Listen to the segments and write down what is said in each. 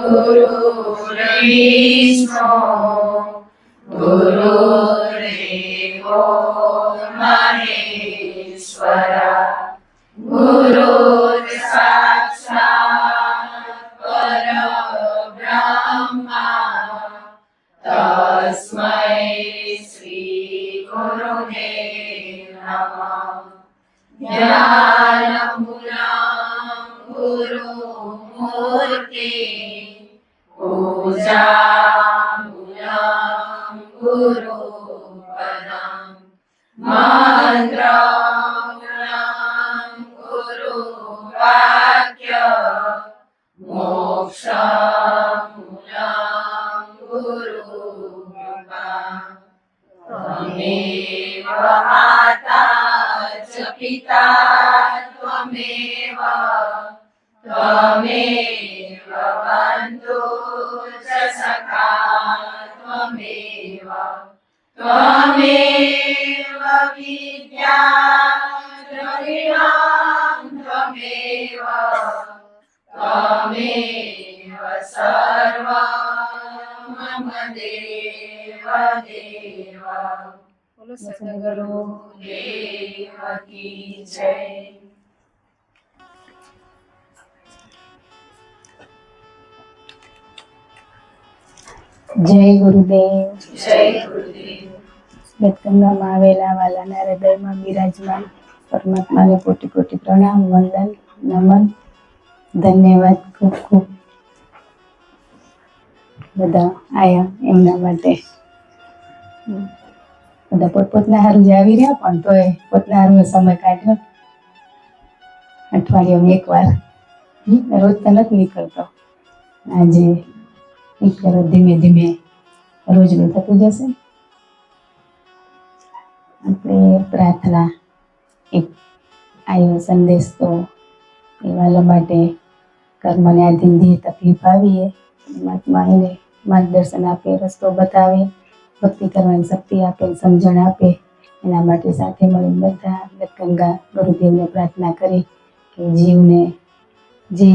गुरुर्विष्णु गुरुर्देवो महेश्वर गुरुर्साक्षात् परब्रह्म तस्मै श्री गुरुदेव नमः। ज्ञानमूलं गुरुमूर्ति पूजामूलं गुरुपदं मन्त्रमूलं गुरुवाक्य मोक्षमूलं गुरुकृपा। त्वमेव माता च पिता त्वमेव त्वमेव बन्धु च सखा त्वमेव त्वमेव विद्या द्रविणं त्वमेव त्वमेव सर्वं मम देव देव। बोलो सद्गुरु देव की जय। જય ગુરુદેવ. જય ગુરુદેવ. ગંગામાં આવેલા વાલાના હૃદયમાં બિરાજમાન પરમાત્માને કોટી કોટી પ્રણામ, વંદન, નમન, ધન્યવાદ. ખૂબ ખૂબ બધા આયા એમના માટે. બધા પોતપોતના હારું જ આવી રહ્યા, પણ તોય પોતના હારું સમય કાઢ્યો. અઠવાડિયામાં એકવાર, રોજ તો નથી નીકળતો. આજે કરો ધીમે ધીમે રોજનું થતું જશે. આપણે પ્રાર્થના એક આવ્યો સંદેશ, તો એ વાલા માટે કર્મને આધીન જે તકલીફ આવીએ પરમાત્મા એને માર્ગદર્શન આપે, રસ્તો બતાવે, ભક્તિ કરવાની શક્તિ આપે, સમજણ આપે. એના માટે સાથે મળીને બધા ગંગા ગુરુદેવને પ્રાર્થના કરી કે જીવને જે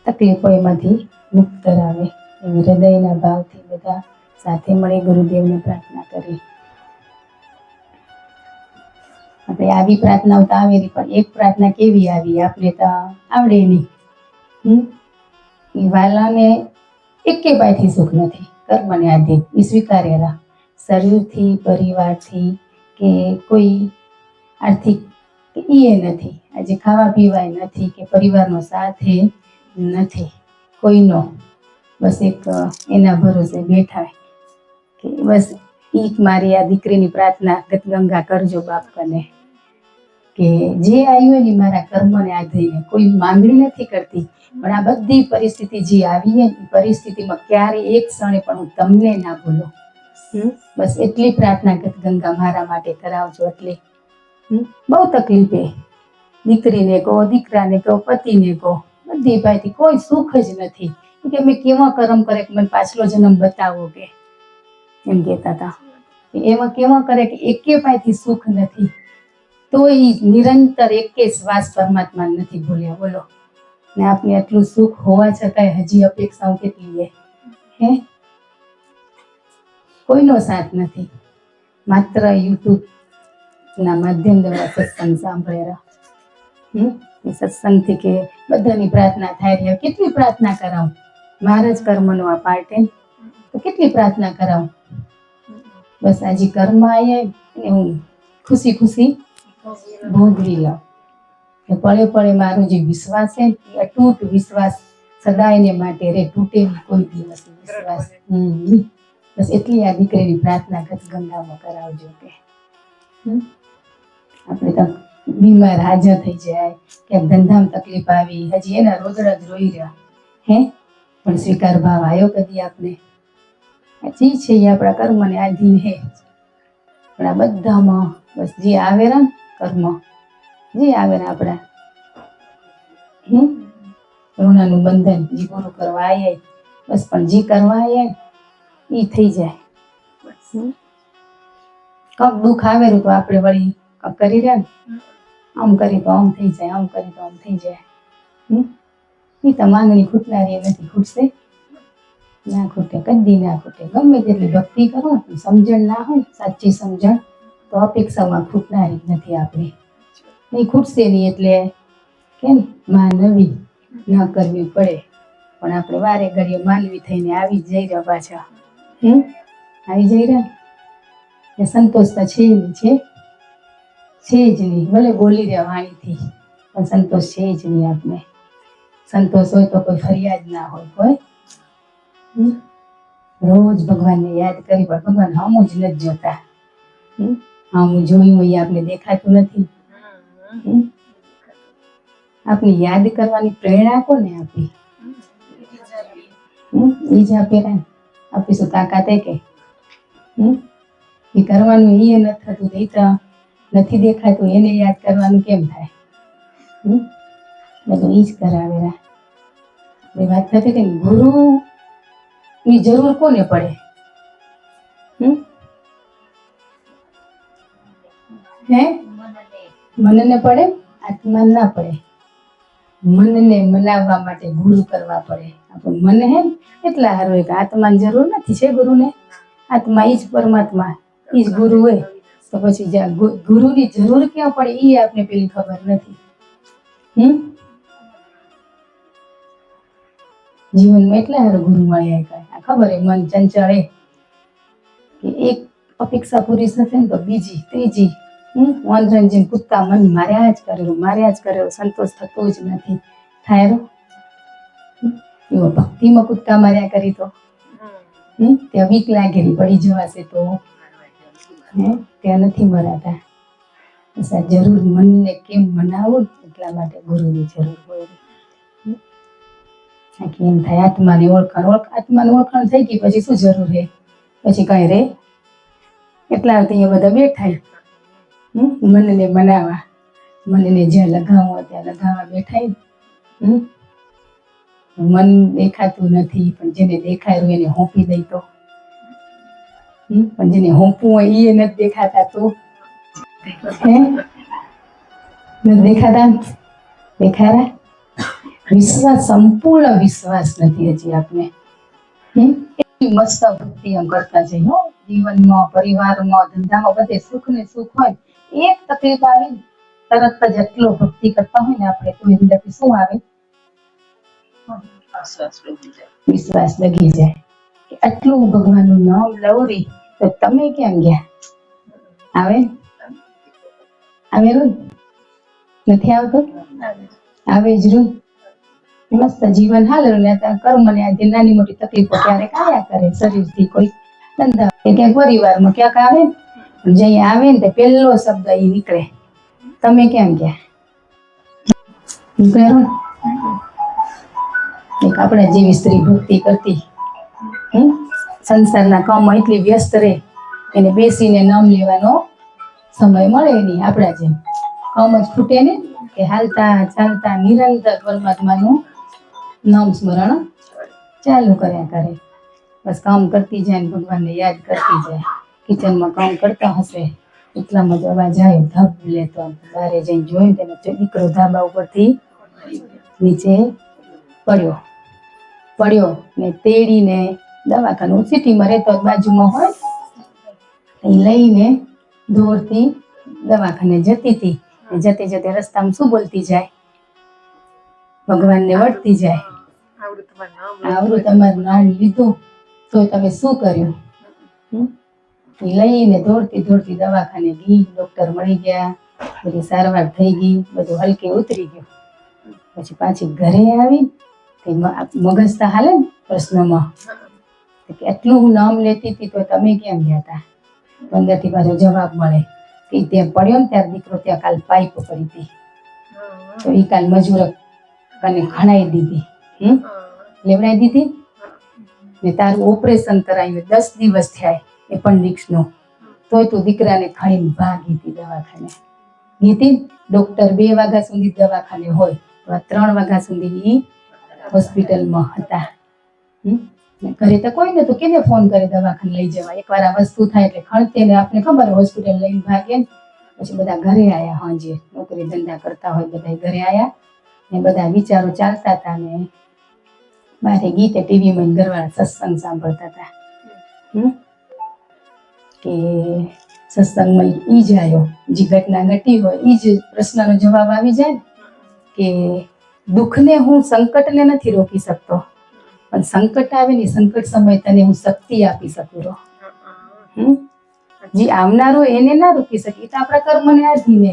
તકલીફો એમાંથી મુક્ત કરાવે. હૃદયના ભાવથી બધા સાથે મળી ગુરુદેવને પ્રાર્થના કરી. આપણે આવી પ્રાર્થનાઓ તો આવેલી, પણ એક પ્રાર્થના કેવી આવી આપણે તો આવડે નહીં. એ વાલાને એકે પાયથી સુખ નથી, કર્મને આધીન. એ સ્વીકારેલા શરીરથી, પરિવારથી કે કોઈ આર્થિક કે એ નથી. આજે ખાવા પીવાય નથી કે પરિવારનો સાથ નથી કોઈનો. બસ એક એના ભરોસે બેઠા કે બસ ઈ મારી આ દીકરીની પ્રાર્થના ગંગા કરજો બાપ કને, કે જે આવ્યું ને મારા કર્મને આધીને. કોઈ માંગણી નથી કરતી, પણ આ બધી પરિસ્થિતિ જે આવી ને એ પરિસ્થિતિમાં ક્યારે એક ક્ષણે પણ હું તમને ના ભૂલો. બસ એટલી પ્રાર્થના ગંગા મારા માટે કરાવજો. એટલે બહુ તકલીફે, દીકરીને કહો, દીકરાને કહો, પતિને કહો, બધી પાસેથી કોઈ સુખ જ નથી. કે મેં કેવા કર્મ કરે કે મને પાછલો જન્મ બતાવો, કે એમ કહેતા હતા. એમાં કેવા કરે કે એકે પાસેથી સુખ નથી, તો એ નિરંતર એકે શ્વાસ પરમાત્મા નથી ભૂલ્યા. બોલો ને આપને આટલું સુખ હોવા છતાંય હજી અપેક્ષાઓ કેટલી હે? કોઈનો સાથ નથી. માત્ર યુટ્યુબ ના માધ્યમ દ્વારા સત્સંગ સાંભળેલા. સત્સંગથી કે બધાની પ્રાર્થના થાય રહી. કેટલી પ્રાર્થના કરાવું, મારા જ કર્મનો આ પાર્ટ હે, તો કેટલી પ્રાર્થના કરાવું. બસ આજે કર્મ આવ્યા ને હું ખુશી ખુશી ભોગવી લઉં. પળે પળે મારો જે વિશ્વાસ છે એ અતૂટ વિશ્વાસ સદાયને માટે રે, તૂટે કોઈ દિવસ વિશ્વાસ. બસ એટલી આ દીકરીની પ્રાર્થના ગંગામાં કરાવજો. કે આપણે તો બીમાર હાજર થઈ જાય, કે ધંધામાં તકલીફ આવી, હજી એના રોદડા જ રોઈ રહ્યા હે, પણ સ્વીકાર ભાવ આવ્યો કદી આપને? હજી છે એ આપણા કર્મને આધીન હે. પણ આ બધામાં બસ જે આવેલા ને કર્મ, જે આવેલા આપણા ઋણાનું બંધન જે પૂરું કરવા આવ્યા, બસ પણ જે કરવા આવ્યા એ થઈ જાય. કંઈક દુઃખ આવેલું તો આપણે વળી કંઈક કરી રહ્યા ને, આમ કરી તો આમ થઈ જાય, આમ કરી તો આમ થઈ જાય. એ તો માંગણી ખૂટનારી નથી, ખૂટશે ના ખૂટે, કદી ના ખૂટે. ગમે તેટલી ભક્તિ કરો પણ સમજણ ના હોય, સાચી સમજણ, તો અપેક્ષામાં ખૂટનારી જ નથી આપણી. નહીં ખૂટશે નહીં એટલે કેમ માનવી ન કરવી પડે, પણ આપણે વારે ઘડીએ માનવી થઈને આવી જ જઈ રહ્યા પાછા. આવી જઈ રહ્યા ને સંતોષ તો છે નહીં, છે જ નહીં. ભલે બોલી રહ્યા વાણીથી પણ સંતોષ છે જ નહીં આપણે. સંતોષ હોય તો કોઈ ફરિયાદ ના હોય કોઈ. રોજ ભગવાનને યાદ કરી પણ ભગવાન હમું જ નથી જોતા. હમું જોયું હોય આપણે દેખાતું નથી. આપણે યાદ કરવાની પ્રેરણા કોને આપી? એ જ આપે. આપી શું તાકાત હે કે? એ કરવાનું એ નથી થતું, એ તો નથી દેખાતું, એને યાદ કરવાનું કેમ થાય? બધું એ જ કરાવેલા. આપણી વાત થતી હતી ને, ગુરુ ની જરૂર કોને પડે? હે મનને પડે, આત્મા ના પડે. મનને મનાવવા માટે ગુરુ કરવા પડે. આપણું મન હે એટલા હારું હોય કે આત્માની જરૂર નથી. છે ગુરુને? આત્મા ઈ જ પરમાત્મા, ઈ જ ગુરુ હોય. તો પછી જ્યાં ગુરુની જરૂર ક્યાં પડે એ આપને પેલી ખબર નથી. જીવનમાં એટલા હારું ગુરુ મળ્યા. આ ખબર હે મન ચંચળ હે કે એક અપેક્ષા પૂરી થશે ને તો બીજી ત્રીજી. વાંદરાની જેમ કૂદકા મન માર્યા જ કરેલું, સંતોષ થતો જ નથી. થાય એવો ભક્તિમાં કૂદકા માર્યા કરી તો ત્યાં બીક લાગેલી પડી જવાશે તો ત્યાં નથી મરાતા. જરૂર મનને કેમ મનાવવું એટલા માટે ગુરુની જરૂર હોય. એમ થાય આત્માની ઓળખાણ થઈ ગઈ પછી શું જરૂર હે? પછી કઈ રે? એટલા અહીંયા બધા બેઠા મનને મનાવા, મનને જ્યાં લગાવવા ત્યાં લગાવવા બેઠા. મન દેખાતું નથી પણ જેને દેખાયું એને હોંપી દઈ તો, પણ જેને હોંપવું હોય એ નથી દેખાતા તો નથી દેખાતા. દેખાડા વિશ્વાસ, સંપૂર્ણ વિશ્વાસ નથી હજી આપને. મસ્ત ભક્તિ એમ કરતા જઈએ. જીવનમાં, પરિવારમાં, ધંધામાં બધે સુખ ને સુખ હોય. એક તકલીફ આવે તરત જ એટલો ભક્તિ કરતા હોય ને આપણે તો એની શું આવે? વિશ્વાસ લગી જાય કે આટલું ભગવાનનું નામ લવરી તો તમે ક્યાં ગયા? આવે નથી આવતો? આવે જ રૂ. મસ્ત જીવન હાલ ને કર્મ ને આજે નાની મોટી તકલીફો ક્યારેક આયા કરે શરીરથી, કોઈ ધંધા ક્યાંક પરિવારમાં ક્યાંક આવે. જઈ આવે ને પેલો શબ્દ એ નીકળે, તમે ક્યાં ગયા? એક આપણા જેવી સ્ત્રી ભક્તિ કરતી સંસારના કામમાં એટલી વ્યસ્ત રહે એને બેસીને નામ લેવાનો સમય મળે નહીં. આપણા જેમ કામ જ ખૂટે ને કે હાલતા ચાલતા નિરંતર પરમાત્માનું નામ સ્મરણ ચાલુ કર્યા કરે. બસ કામ કરતી જાય ને ભગવાનને યાદ કરતી જાય. કિચનમાં કામ કરતા હશે એટલામાં જ અવાજ આવ્યો ધબ લેતો. બારે જઈને જોયું તેને દીકરો ધાબા ઉપરથી નીચે પડ્યો ને તેડીને દવાખાનું સિટીમાં રહેતો બાજુમાં હોય એ લઈને દોરથી દવાખાને જતી હતી. જતે જતે રસ્તામાં શું બોલતી જાય? ભગવાનને વળતી જાય, આવડું તમારું નામ લીધું તો તમે શું કર્યું? લઈને દોડતી દવાખાને ગઈ. ડોક્ટર મળી ગયા, બધી સારવાર થઈ ગઈ, બધું હલકે ઉતરી ગયું. પછી પાછી ઘરે આવી મગજ તો હાલે ને પ્રશ્નમાં કે એટલું હું નામ લેતી હતી તો તમે કેમ ગયા હતા? અંદરથી પાછો જવાબ મળે કે ત્યાં પડ્યો ને ત્યારે દીકરો ત્યાં કાલ પાઇપ પડી હતી તો એ કાલ મજૂર કને ખણાઈ દીધી, લેવડાવી દીધી ને તારું ઓપરેશન કરાવ્યું 10 દિવસ થયા એપેન્ડિક્સનું, તોય તું દીકરાને ખણીને ભાગી હતી દવાખાને. ગીતી ડોક્ટર 2 વાગ્યા સુધી દવાખાને હોય તો 3 વાગ્યા સુધી હોસ્પિટલમાં હતા. ઘરે તો કોઈ નતું, કેને ફોન કરે દવાખાને લઈ જવા? એકવાર આ વસ્તુ થાય એટલે ખણતે ને આપને ખબર હોસ્પિટલ લઈને ભાગે. પછી બધા ઘરે આવ્યા, હાંજે નોકરી ધંધા કરતા હોય બધા ઘરે આવ્યા એ બધા વિચારો ચાલતા હતા ને મારે ગીતે ટીવીમાં ઘરવાળા સત્સંગ સાંભળતા હતા. કે સત્સંગમાં ઈ જ આવ્યો, જે ઘટના ઘટી હોય એ જ પ્રશ્નનો જવાબ આવી જાય કે દુઃખને હું સંકટને નથી રોકી શકતો, પણ સંકટ આવે ને સંકટ સમયે તને હું શક્તિ આપી શકું રહો. જે આવનારું એને ના રોકી શકી, તો આપણા કર્મને આધીને,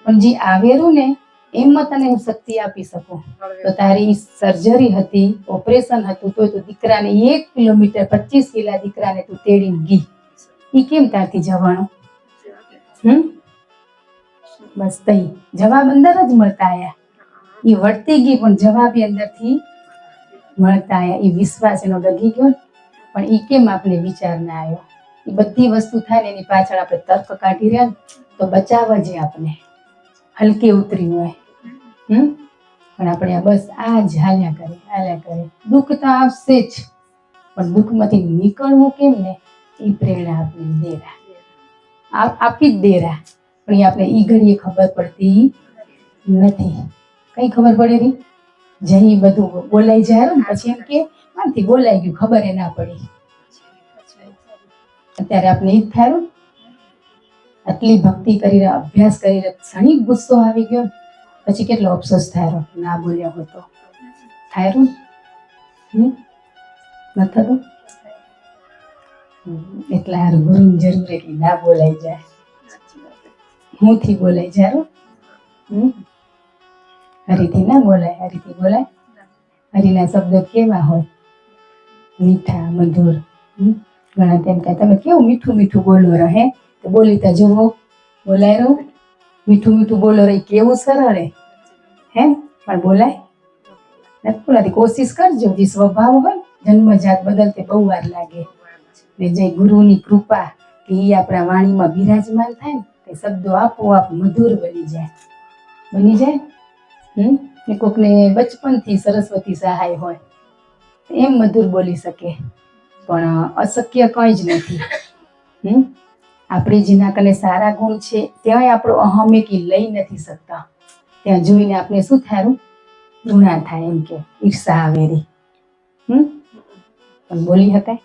પણ જે આવેલું ને એમાં તને હું શક્તિ આપી શકું. તો તારી સર્જરી હતી, ઓપરેશન હતું, તો દીકરાને 1 કિલોમીટર 25 કિલા દીકરાને તું તેડીને ગઈ. એ કેમ ત્યાંથી જવાનું? બસ તઈ જવાબ અંદર જ મળતા આયા. એ વળતી ગઈ પણ જવાબ અંદરથી મળતા આયા. એ વિશ્વાસ એનો ડગી ગયો, પણ એ કેમ આપણે વિચાર ના આવ્યો? એ બધી વસ્તુ થાય ને એની પાછળ આપણે તર્ક કાઢી રહ્યા તો બચાવવા જે આપણે હલકે ઉતરી હોય. પણ આપણે બસ આ જ હાલ્યા કરે. દુઃખ તો આવશે જ, પણ દુઃખમાંથી નીકળવું કેમ ને એ પ્રેરણા આપણે દેરા આપી જ દેરા. પણ એ આપણે ઈ ઘડીએ ખબર પડતી નથી. કઈ ખબર પડે નહીં, જઈ બધું બોલાઈ જાય ને પછી એમ કે મારથી બોલાઈ ગયું, ખબર એ ના પડી. અત્યારે આપણે ઈ જ થાય, આટલી ભક્તિ કરી રહ્યા, અભ્યાસ કરી રહ્યા, ક્ષણિક ગુસ્સો આવી ગયો પછી કેટલો અફસોસ થાય ના બોલ્યા હોય તો. થાય ન થતું? એટલે હારું ગુરુની જરૂર એટલી ના બોલાઈ જાય, હુંથી બોલાઈ જાય. હરીથી ના બોલાય, હરીથી બોલાય. હરીના શબ્દો કેવા હોય, મીઠા મધુર. ઘણા તેમ કહે તમે કેવું મીઠું મીઠું બોલો રહે, તો બોલી તો જુઓ, બોલાય રહું. મીઠું મીઠું બોલો રહે કેવું સરળ હે, પણ બોલાય નથી. કોશિશ કરજો, જે સ્વભાવ હોય જન્મજાત બદલતે બહુ વાર લાગે. ને જે ગુરુની કૃપા કે એ આપણા વાણીમાં બિરાજમાન થાય ને તે શબ્દો આપોઆપ મધુર બની જાય. ને કોકને બચપનથી સરસ્વતી સહાય હોય એમ મધુર બોલી શકે, પણ અશક્ય કંઈ જ નથી. આપણે જેના કને સારા ગુણ છે ત્યાંય આપણો અહમ એક લઈ નથી શકતા. ત્યાં જોઈને આપણે શું થાય, ઋણા થાય, એમ કે ઈર્ષા આવેરી. પણ બોલી શકાય.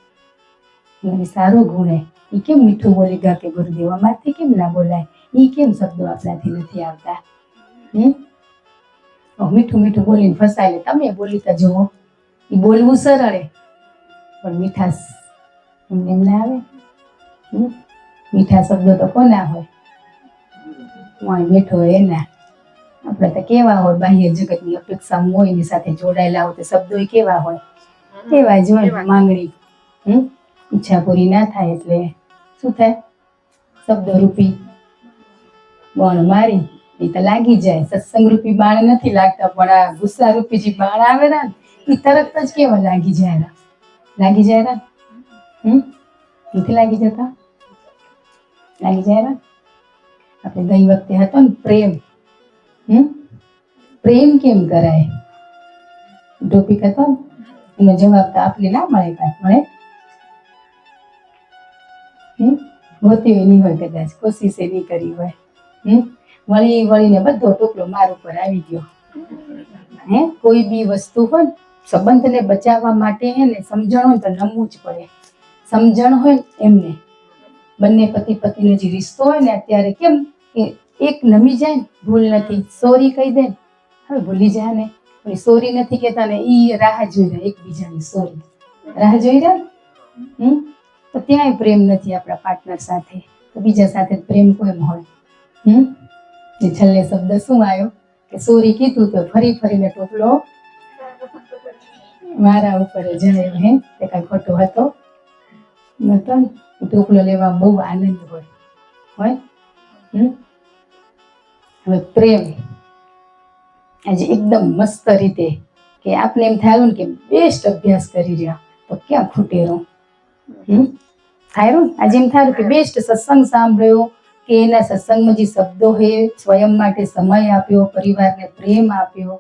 સારો ગુણ એ કેમ મીઠું બોલી ગયા કે ગુરુદેવ અમારથી કેમ ના બોલાય? એ કેમ શબ્દો આપણાથી નથી આવતા? મીઠું મીઠું બોલીને ફસાય. તમે બોલી તો જુઓ, એ બોલવું સરળ પણ મીઠાશ એમને ના આવે. મીઠા શબ્દો તો કોના હોય? બેઠો હોય એના. આપણે તો કેવા હોય, બાહ્ય જગતની અપેક્ષા હોય એની સાથે જોડાયેલા હોય તો શબ્દો કેવા હોય? એવા જ હોય. માંગણી ઈચ્છા પૂરી ના થાય એટલે શું થાય? શબ્દ રૂપી બાણ મારી એ તો લાગી જાય. સત્સંગ રૂપી બાણ નથી લાગતા, પણ આ ગુસ્સા રૂપી જે બાણ આવે ને એ તરત જ કેવા લાગી જાય. નથી લાગી જતા? લાગી જાય. આપણે ગઈ વખતે હતો ને પ્રેમ, પ્રેમ કેમ કરાય ટોપિક હતો ને, એનો જવાબ તો આપણે ના મળે. કાંઈ મળે હોતી નહીં હોય, કદાચ કોશિશ નહીં કરી હોય. વળી વળીને બધો ટોપલો માર ઉપર આવી ગયો. કોઈ બી વસ્તુ હોય સંબંધને બચાવવા માટે હે ને સમજણ હોય તો નમવું જ પડે. સમજણ હોય એમને બંને પતિ પત્નીનો જે રિશ્તો હોય ને અત્યારે કેમ કે એક નમી જાય ને, ભૂલ નથી, સોરી કહી દે ને, હવે ભૂલી જાય ને, પણ સોરી નથી કહેતા ને એ રાહ જોઈ રહ્યા એકબીજાની, સોરી રાહ જોઈ રહ્યા. તો ત્યાંય પ્રેમ નથી આપણા પાર્ટનર સાથે, તો બીજા સાથે પ્રેમ કેમ હોય? એ છેલ્લે શબ્દ શું આવ્યો કે સોરી કીધું તો ફરી ફરીને ટોપલો મારા ઉપર જાય. તે કઈ ખોટો હતો નતો. ટોપલો લેવા બહુ આનંદ હોય. હવે પ્રેમ આજે એકદમ મસ્ત રીતે કે આપણે એમ થાય ને કે બેસ્ટ અભ્યાસ કરી રહ્યા તો ક્યાં ખૂટે રહું. થાય આજે એમ થાય કે બેસ્ટ સત્સંગ સાંભળ્યો કે એના સત્સંગમાં જે શબ્દો હે સ્વયં માટે સમય આપ્યો, પરિવારને પ્રેમ આપ્યો.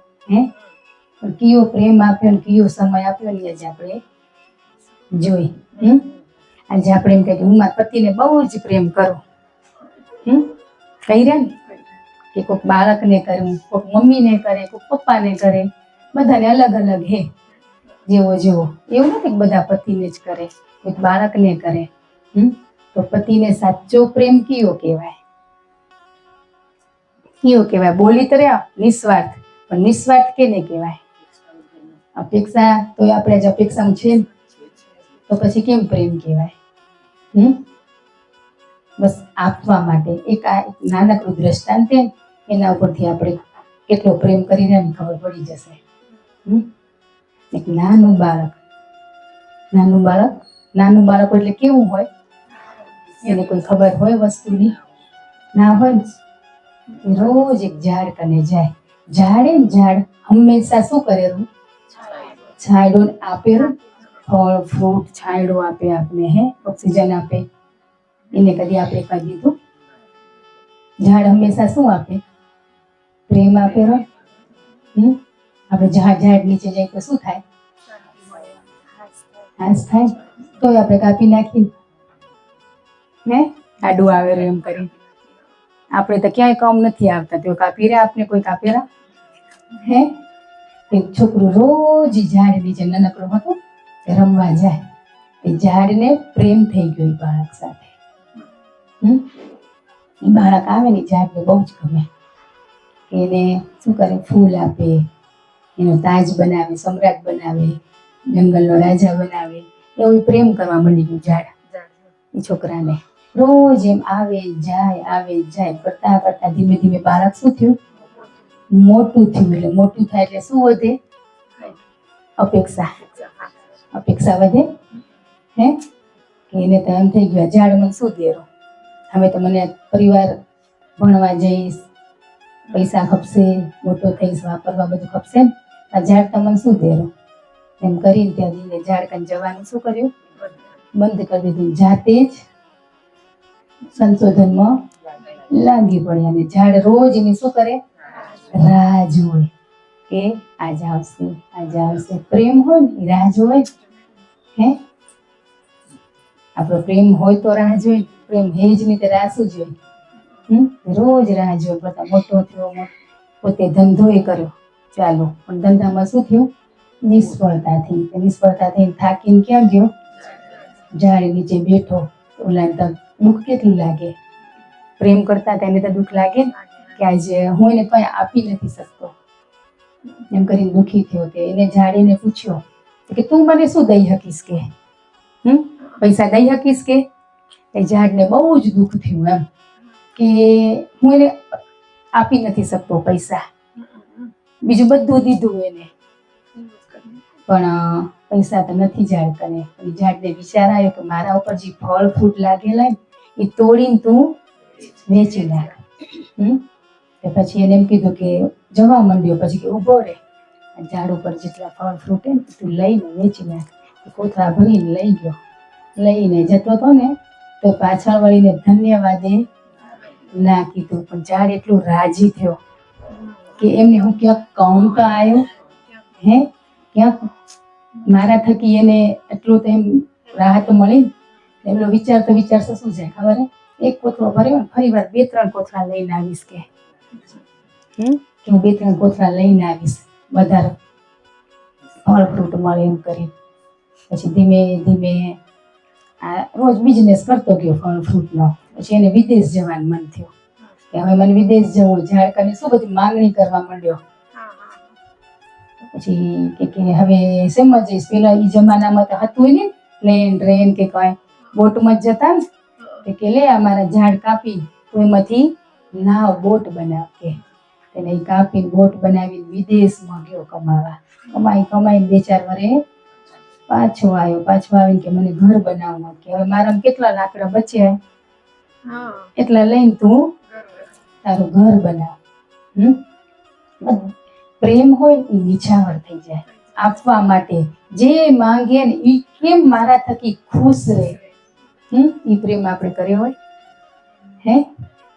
પણ કયો પ્રેમ આપ્યો ને કયો સમય આપ્યો ને આજે આપણે જોઈ. આજે આપણે એમ કહે કે હું મારા પતિને બહુ જ પ્રેમ કરું. કહી રહ્યા ને કે કોઈક બાળકને કરવું, કોઈક મમ્મીને કરે, કોઈક પપ્પાને કરે, બધાને અલગ અલગ હે જેવો જેવો. એવું નથી કે બધા પતિને જ કરે, કોઈક બાળકને કરે. તો પતિને સાચો પ્રેમ કયો કહેવાય? કયો કહેવાય? બોલી તો રહ્યા નિસ્વાર્થ, પણ નિસ્વાર્થ કેને કહેવાય? અપેક્ષા તો આપણે જ અપેક્ષા છે ને, તો પછી કેમ પ્રેમ કહેવાય? બસ આપવા માટે. એક આ નાનકડું દ્રષ્ટાંત છે, એના ઉપરથી આપણે કેટલો પ્રેમ કરીને ખબર પડી જશે. એક નાનું બાળક એટલે કેવું હોય? એને કોઈ ખબર હોય વસ્તુની? ના હોય ને. રોજ એક ઝાડ કને જાય, ઝાડ હંમેશા શું કરેલું? છાંયડો આપેલું, ફળ ફ્રૂટ છાંયડો આપે આપને, હે ઓક્સિજન આપે. એને કદી આપણે કહી દીધું? ઝાડ હંમેશા શું આપે? પ્રેમ આપેલો. આપણે ઝાડ નીચે જાય તો શું થાય? હાસ થાય. તો આપણે કાપી નાખી, હે આડું આવેલું એમ કરી. આપણે તો ક્યાંય કામ નથી આવતા, તો કાપી રહ્યા આપને? કોઈ કાપેલા હે? એક છોકરું રોજ ઝાડ નીચે નાનકડું હતું રમવા જાય. એ ઝાડને પ્રેમ થઈ ગયો એ બાળક સાથે. એ બાળક આવે ને ઝાડને બહુ જ ગમે. એને શું કરે? ફૂલ આપે, એનો તાજ બનાવે, સમ્રાટ બનાવે, જંગલનો રાજા બનાવે. એવું પ્રેમ કરવા માંડી ગયું ઝાડ એ છોકરાને. રોજ એમ આવે જાય કરતા કરતા ધીમે ધીમે બાળક શું થયું? મોટું થયું. એટલે મોટું થાય એટલે શું વધે? અપેક્ષા વધે. હે કે એને તો એમ થઈ ગયું ઝાડ મને શું દેરો, હવે તો મને પરિવાર ભણવા જઈશ, પૈસા ખપશે, મોટો થઈશ, વાપરવા બધું ખપશે ને, આ ઝાડ તો મને શું દેરો. એમ કરીને ત્યાં જઈને ઝાડ કને જવાનું શું કર્યું? બંધ કરી દીધું. જાતે જ સંશોધનમાં લાગી પડ્યા. અને ઝાડ રોજ એની શું કરે? રાહ જોવે કે આજે આવશે. પ્રેમ હોય ને એ રાહ જોવે. હે આપણો પ્રેમ હોય તો રાહ જોઈ, પ્રેમ હે જ નહીં તો રાહ શું જોઈ? રોજ રાહ જોઈ. બધા મોટો થયો, પોતે ધંધો કર્યો ચાલો, પણ ધંધામાં શું થયું? નિષ્ફળતા થઈને થાકીને ક્યાં ગયો? ઝાડ નીચે બેઠો. ઓલા તો દુઃખ કેટલું લાગે? પ્રેમ કરતા તેને તો દુઃખ લાગે કે આજે હું એને કઈ આપી નથી શકતો, એમ કરીને દુઃખી થયો. એને ઝાડીને પૂછ્યો કે તું મને શું દઈ શકીશ? કે પૈસા દઈ શકીશ? કે એ ઝાડને બહુ જ દુઃખ થયું એમ કે હું એને આપી નથી શકતો પૈસા. બીજું બધું દીધું એને, પણ પૈસા તો નથી ઝાડ કને. ઝાડને વિચાર આવ્યો કે મારા ઉપર જે ફળ ફ્રૂટ લાગેલા ને એ તોડીને તું વેચી નાખ. પછી એને એમ કીધું કે જવા માંડ્યો. પછી કે ઊભો રહે, ઝાડ ઉપર જેટલા ફળ ફ્રૂટ ને તું લઈને વેચી નાખ. કોથળા ભરીને લઈ ગયો. લઈને જતો હતો ને તો પાછળ વળીને ધન્યવાદ ના કીધું. પણ ઝાડ એટલું રાજી થયો કે એમને હું ક્યાંક કામ તો આવ્યો, હે ક્યાંક મારા થકી એને એટલું તો એમ રાહત મળી. એમનો વિચારતો શું જાય ખબર હે? એક કોથળો ભર્યો ને ફરી વાર 2-3 કોથળા લઈને આવીશ કે હું 2-3 કોથળા લઈને આવીશ, વધારે ફળ ફ્રૂટ મળે એમ કરી. પછી ધીમે ધીમે આ રોજ બિઝનેસ કરતો ગયો ફળ ફ્રૂટનો. પછી એને વિદેશ જવાનું મન થયું કે હવે મને વિદેશ જવું. ઝાડ કને શું બધી માંગણી કરવા માંડ્યો. પછી કે હવે શેમાં જઈશ? પેલા એ જમાનામાં તો હતું ને પ્લેન ટ્રેન કે કઈ, બોટમાં જ જતા ને. કે લે અમારા ઝાડ કાપી તો એમાંથી નાવ બોટ બનાવ કે. એને કાપીને બોટ બનાવીને વિદેશમાં ગયો કમાવા. કમાઈને 2-4 વર્ષે પાછો આવીને કે મને ઘર બનાવવું. કે હવે મારા કેટલા લાકડા બચ્યા એટલા લઈને તું તારું ઘર બનાવ. પ્રેમ હોય એ નિછાવર થઈ જાય. આપવા માટે જે માંગે ને એ કેમ મારા થકી ખુશ રહે, એ પ્રેમ આપણે કર્યો હોય. હે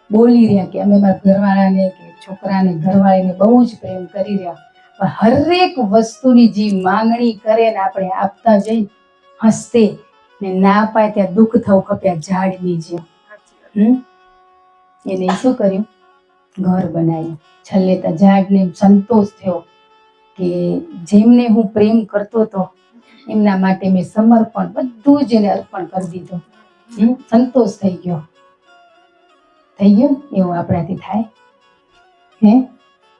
બોલી રહ્યા કે અમે મારા ઘરવાળાને કે છોકરાને ઘરવાળીને બહુ જ પ્રેમ કરી રહ્યા, પણ હરેક વસ્તુની જે માંગણી કરે ને આપણે આપતા જઈ હસતે ને ના પાય ત્યાં દુઃખ થવું ખપ્યા ઝાડની જેમ. એને શું કર્યું ઘર બનાવ્યું. છેલ્લે તો ઝાડને સંતોષ થયો કે જેમને હું પ્રેમ કરતો હતો એમના માટે મેં સમર્પણ બધું જ એને અર્પણ કરી દીધું. સંતોષ થઈ ગયો. એવું આપણાથી થાય? હે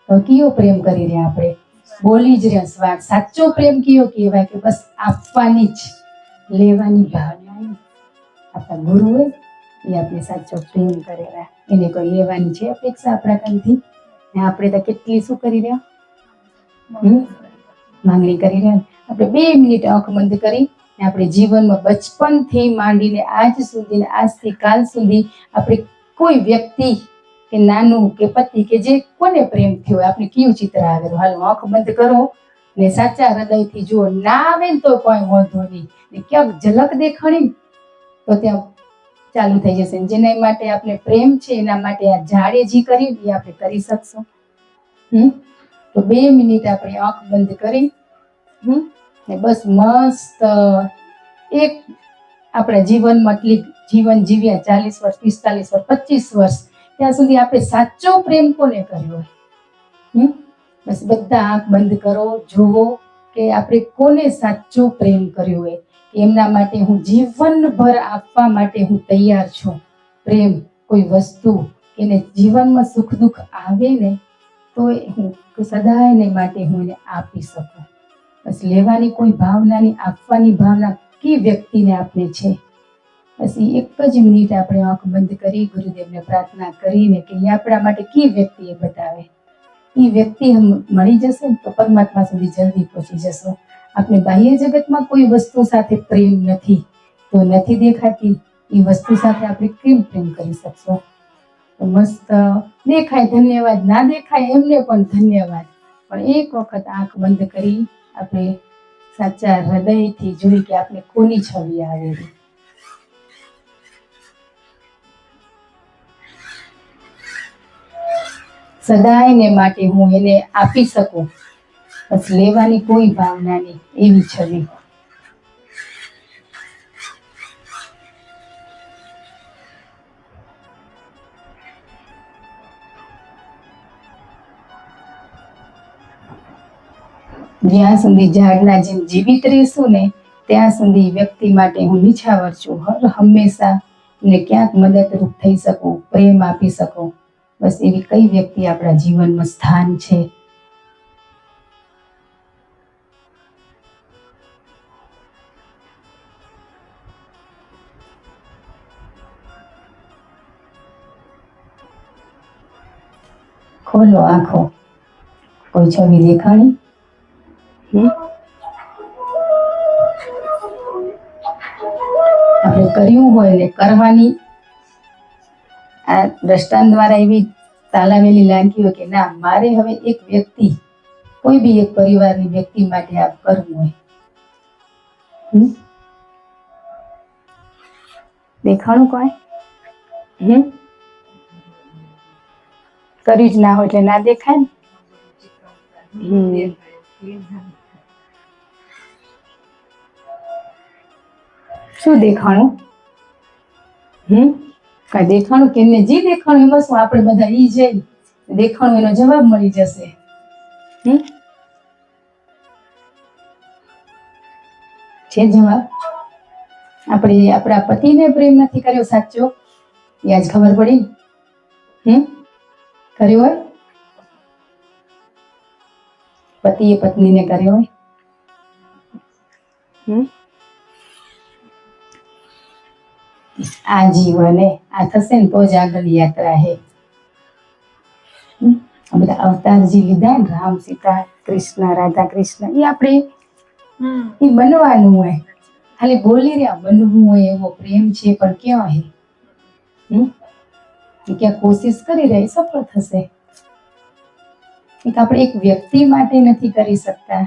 તો કયો પ્રેમ કરી રહ્યા આપણે? બોલી જ રહ્યા સ્વાર્થ. સાચો પ્રેમ કયો કહેવાય? કે બસ આપવાની જ, લેવાની ભાવના નહીં. આપણા ગુરુ હોય એ આપણે સાચો પ્રેમ કરેલા, એને કોઈ લેવાની છે અપેક્ષા આપણા કામથી? ને આપણે તો કેટલી શું કરી રહ્યા? માંગણી કરી રહ્યા. આપણે 2 મિનિટ આંખ બંધ કરી ને આપણે જીવનમાં બચપનથી માંડીને આજ સુધી ને આજથી કાલ સુધી આપણે કોઈ વ્યક્તિ કે નાનું કે પતિ કે જે કોને પ્રેમ થયો હોય આપણે કયું ચિત્ર આવેલું? હાલ આંખ બંધ કરો ને સાચા હૃદયથી જુઓ. ના આવે ને તો કોઈ વાંધો નહીં, ને ક્યાંક ઝલક દેખાણી તો ત્યાં ચાલુ થઈ જશે. જેના માટે આપણે પ્રેમ છે એના માટે આ ઝાડે જી કર્યું એ આપણે કરી શકશું. તો 2 મિનિટ આપણે આંખ બંધ કરી ને બસ મસ્ત એક આપણા જીવનમાં એટલી જીવન જીવ્યા 40 વર્ષ, 45 વર્ષ, 25 વર્ષ, ત્યાં સુધી આપણે સાચો પ્રેમ કોને કર્યો હોય? બસ બધા આંખ બંધ કરો, જુઓ કે આપણે કોને સાચો પ્રેમ કર્યો હોય કે એમના માટે હું જીવનભર આપવા માટે હું તૈયાર છું. પ્રેમ કોઈ વસ્તુ એને જીવનમાં સુખ દુઃખ આવે ને તો હું સદાયને માટે હું એને આપી શકું. બસ લેવાની કોઈ ભાવના નહીં, આપવાની ભાવના કી વ્યક્તિને આપણે છે. બસ એક જ મિનિટ આપણે આંખ બંધ કરી ગુરુદેવને પ્રાર્થના કરીને કે એ આપણા માટે કી વ્યક્તિ એ બતાવે. એ વ્યક્તિ મળી જશે ને તો પરમાત્મા સુધી જલ્દી પહોંચી જશો. આપણે બાહ્ય જગતમાં કોઈ વસ્તુ સાથે પ્રેમ નથી તો નથી દેખાતી, એ વસ્તુ સાથે આપણે કેમ પ્રેમ કરી શકશો? તો મસ્ત દેખાય ધન્યવાદ, ના દેખાય એમને પણ ધન્યવાદ. પણ એક વખત આંખ બંધ કરી આપણે સાચા હૃદયથી જોઈ કે આપણે કોની છબી આવેલી. સદાયને માટે હું એને આપી શકું, બસ લેવાની કોઈ ભાવના નહીં, એવી છબી. જ્યાં સુધી ઝાડના જેમ જીવિત રહીશું ને ત્યાં સુધી વ્યક્તિ માટે હું નિછાવર છું. હંમેશા એને ક્યાંક મદદરૂપ થઈ શકું, પ્રેમ આપી શકું. બસ એવી કઈ વ્યક્તિ આપણા જીવનમાં સ્થાન છે? ખોલો આંખો. કોઈ છબી દેખાણી? આપણે કર્યું હોય ને કરવાની આ દ્રષ્ટાંત દ્વારા એવી તાલાવેલી લાગી હોય કે ના મારે હવે એક વ્યક્તિ, કોઈ બી એક પરિવારની વ્યક્તિ માટે આ કરવું હોય. દેખાણું કોઈ? કર્યું જ ના હોય એટલે ના દેખાય ને. શું દેખાણું? કઈ દેખાણું કે જી દેખાણું એમાં શું? આપણે બધા ઈ જઈ દેખાણું એનો જવાબ મળી જશે. છે જવાબ. આપણે આપણા પતિને પ્રેમ નથી કર્યો સાચો, એ આજ ખબર પડી. કર્યો હોય? પતિએ પત્નીને કર્યો હોય? આ જીવને આ થશે ને તો જ આગળ યાત્રા હે. બધા અવતારજી લીધા, રામ, સીતા, કૃષ્ણ, રાધા કૃષ્ણ, એ આપણે એ બનવાનું હોય. ખાલી બોલી રહ્યા બનવું હોય એવો પ્રેમ છે, પણ ક્યાં હે? ક્યાં કોશિશ કરી રહ્યા સફળ થશે. એક આપણે એક વ્યક્તિ માટે નથી કરી શકતા.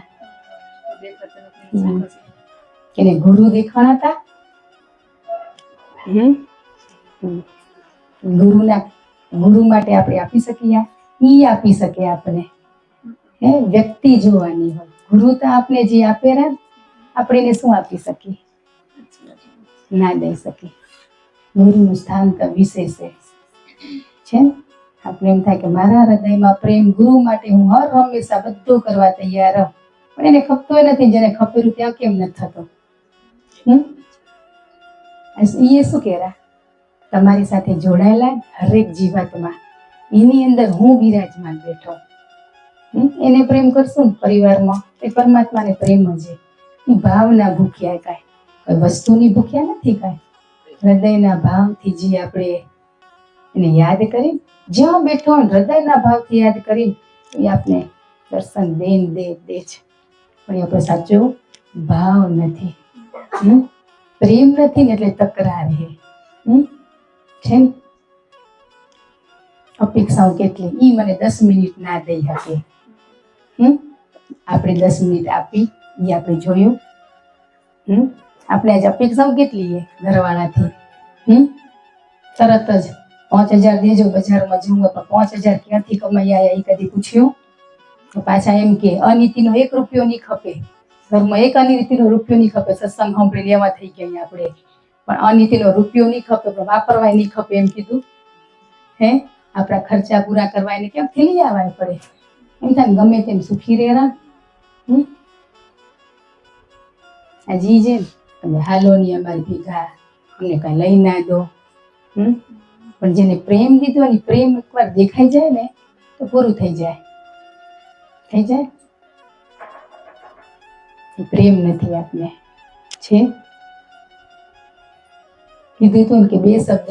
કે ગુરુ દેખાણા હતા? ગુરુ માટે આપણે આપી શકીએ? ઈ આપી શકે આપણે. વ્યક્તિ જોવાની હોય. ગુરુ તો આપણે જે આપેલા આપણે એને શું આપી શકીએ? ના દઈ શકીએ. ગુરુનું સ્થાન તો વિશેષ છે. આપણે એમ થાય કે મારા હૃદયમાં પ્રેમ, ગુરુ માટે હું હર હંમેશા બધું કરવા તૈયાર રહું, પણ એને ખપતો નથી. જેને ખપેલું ત્યાં કેમ નથી થતો? એ શું કહેરા? તમારી સાથે જોડાયેલા હરેક જીવાતમાં એની અંદર હું બિરાજમાન બેઠો. એને પ્રેમ કરશું ને પરિવારમાં, એ પરમાત્માને પ્રેમ છે. એ ભાવના ભૂખ્યા, કાંઈ કોઈ વસ્તુની ભૂખ્યા નથી, કાંઈ હૃદયના ભાવથી જે આપણે એને યાદ કરી, જ્યાં બેઠો હોય હૃદયના ભાવથી યાદ કરી, એ આપણે દર્શન દે છે. પણ એ આપણો સાચો ભાવ નથી, પ્રેમ નથી ને એટલે તકરાર છે. અપેક્ષાઓ કેટલી, ઈ મને 10 મિનિટ ના દઈ શકે, આપણે 10 મિનિટ આપી, એ આપણે જોયું. આપણે આજે અપેક્ષાઓ કેટલી છે ઘરવાળાથી. તરત જ 5,000 દેજો, બજારમાં જવું પણ 5,000 ક્યાંથી કમાઈ આવ્યા એ કદી પૂછ્યું? તો પાછા એમ કે અનીતિનો 1 રૂપિયો નહીં ખપે, ઘરમાં એક અનીતિનો રૂપિયો નહીં ખપે. સત્સંગ સાંભળીને એવા થઈ ગયા આપણે, પણ અનીતિનો રૂપિયો નહીં ખપે, પણ વાપરવાય નહીં ખપે એમ કીધું. આપણા ખર્ચા પૂરા કરવા એને ક્યાંકથી લઈ આવવા પડે. એમ થાય ગમે તેમ સુખી રહેરા. હજી છે તમે હાલો ની અમારી ભેગા, અમને કઈ લઈ ના દો. પણ જેને પ્રેમ દીધો ને, પ્રેમ એકવાર દેખાઈ જાય ને તો પૂરું થઈ જાય. પ્રેમ નથી આપને છે. કીધું હતું ને કે 2 શબ્દ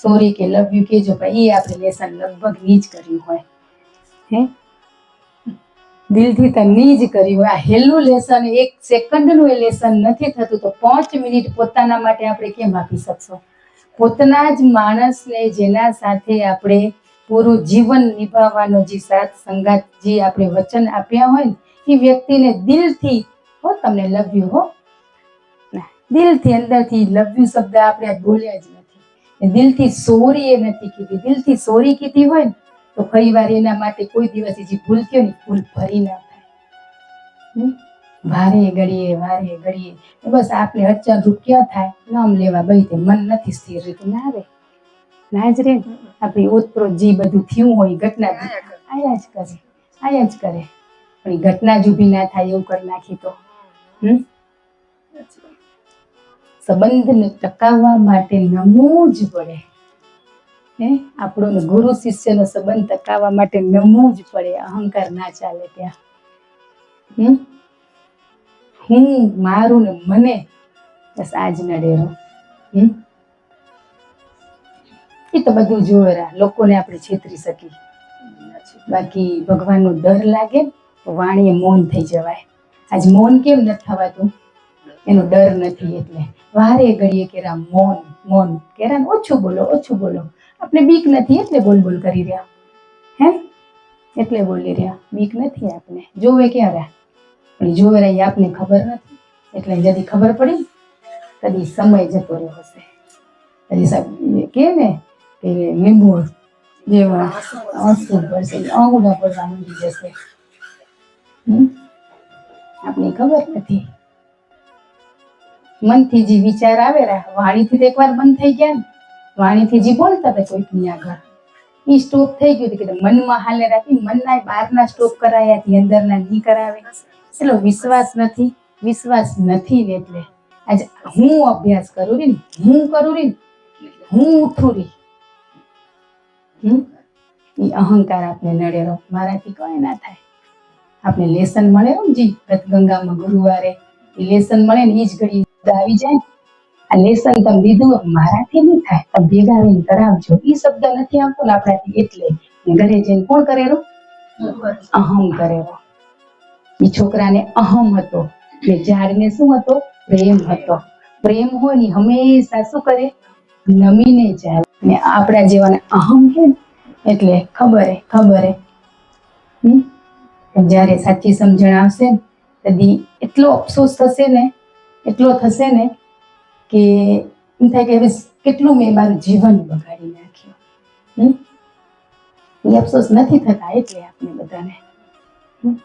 સોરી કે લવ યુ કેજો, પણ એ આપણે લેસન લગભગ ની જ કર્યું હોય. દિલથી તો ની જ કર્યું હોય. આ હેલું લેસન, 1 સેકન્ડનું એ લેસન નથી થતું, તો 5 મિનિટ પોતાના માટે આપણે કેમ આપી શકશો? પોતાના જ માણસને જેના સાથે આપણે પૂરું જીવન નિભાવવાનો જે સાથ સંગાત, જે આપણે વચન આપ્યા હોય ને, એ વ્યક્તિને દિલથી તમને લવ યુ દિલથી અંદરથી લવ યુ શબ્દ આપણે બોલ્યા જ નથી. દિલથી સોરી એ નથી કીધી. દિલથી સોરી કીધી હોય ને તો ફરી વાર એના માટે કોઈ દિવસ જે ભૂલ થયો ને ભૂલ ફરી ના થાય. વારે ઘડીએ બસ આપણે અડચણ રૂપિયા થાય, નામ લેવા બઈ મન નથી સ્થિર રહેતું. ના રે, ના જ રે. આપણી ઓતપ્રોત જે બધું થયું હોય ઘટના આયા જ કરે, પણ એ ઘટના જ ઊભી ના થાય એવું કરી નાખી તો. સંબંધને ટકાવવા માટે નમવું જ પડે. આપણો ગુરુ શિષ્યનો સંબંધ ટકાવવા માટે નમવું જ પડે. અહંકાર ના ચાલે ત્યાં. હું, મારું ને મને, બસ આજ નડેરો. એ તો બધું જોયેલા લોકોને આપણે છેતરી શકી, બાકી ભગવાનનો ડર લાગે તો વાણીએ મૌન થઈ જવાય. આજ મૌન કેમ નથી થવાતું? એનો ડર નથી. એટલે વારે ઘડીએ કેરા મૌન કેરા, ઓછું બોલો. આપણે બીક નથી એટલે બોલ કરી રહ્યા. એટલે બોલી રહ્યા, બીક નથી આપણે. જોવે ક્યાં રહ્યા, પણ જોવે રહ્યા આપને ખબર નથી. એટલે જદી ખબર પડી કદી સમય જતો રહ્યો હશે. કદી કે ને કે લીંબુ જેવા આંસુ પડશે, આંગળા પડવા માંડી જશે. આપને ખબર નથી. મનથી જે વિચાર આવે વાણીથી તો એકવાર બંધ થઈ ગયા ને. વાણીથી જે બોલતા હતા કોઈકની આગળ, એ સ્ટોપ થઈ ગયું કે મનમાં હાલે રાખી. મનના બહારના સ્ટોપ કરાયા, અંદરના નહીં કરાવે. એટલો વિશ્વાસ નથી ને એટલે આજે હું અભ્યાસ કરું રહી, હું ઉઠું રહી. એ અહંકાર આપણે નડેલો. મારાથી કઈ ના થાય. આપણે લેસન મળે જી ગંગામાં ગુરુવારે એ લેસન મળે ને, એ જ ઘડી આવી જાય. આ લેસન તમે લીધું, મારાથી નહીં થાય, તમે ભેગા આવીને કરાવજો. એ શબ્દ નથી આવતો ને આપણાથી. એટલે ઘરે જઈને કોણ કરેલો? અહમ કરેલો. એ છોકરાને અહમ હતો, ને ઝાડને શું હતો? પ્રેમ હતો. પ્રેમ હોય ને હંમેશા શું કરે? નમીને જાય. ને આપણા જેવાને અહમ છે ને એટલે ખબર હે. જ્યારે સાચી સમજણ આવશે ને તેથી એટલો અફસોસ થશે ને કે એમ થાય કે હવે કેટલું મેં મારું જીવન બગાડી નાખ્યું. એ અફસોસ નથી થતા એટલે આપણે બધાને.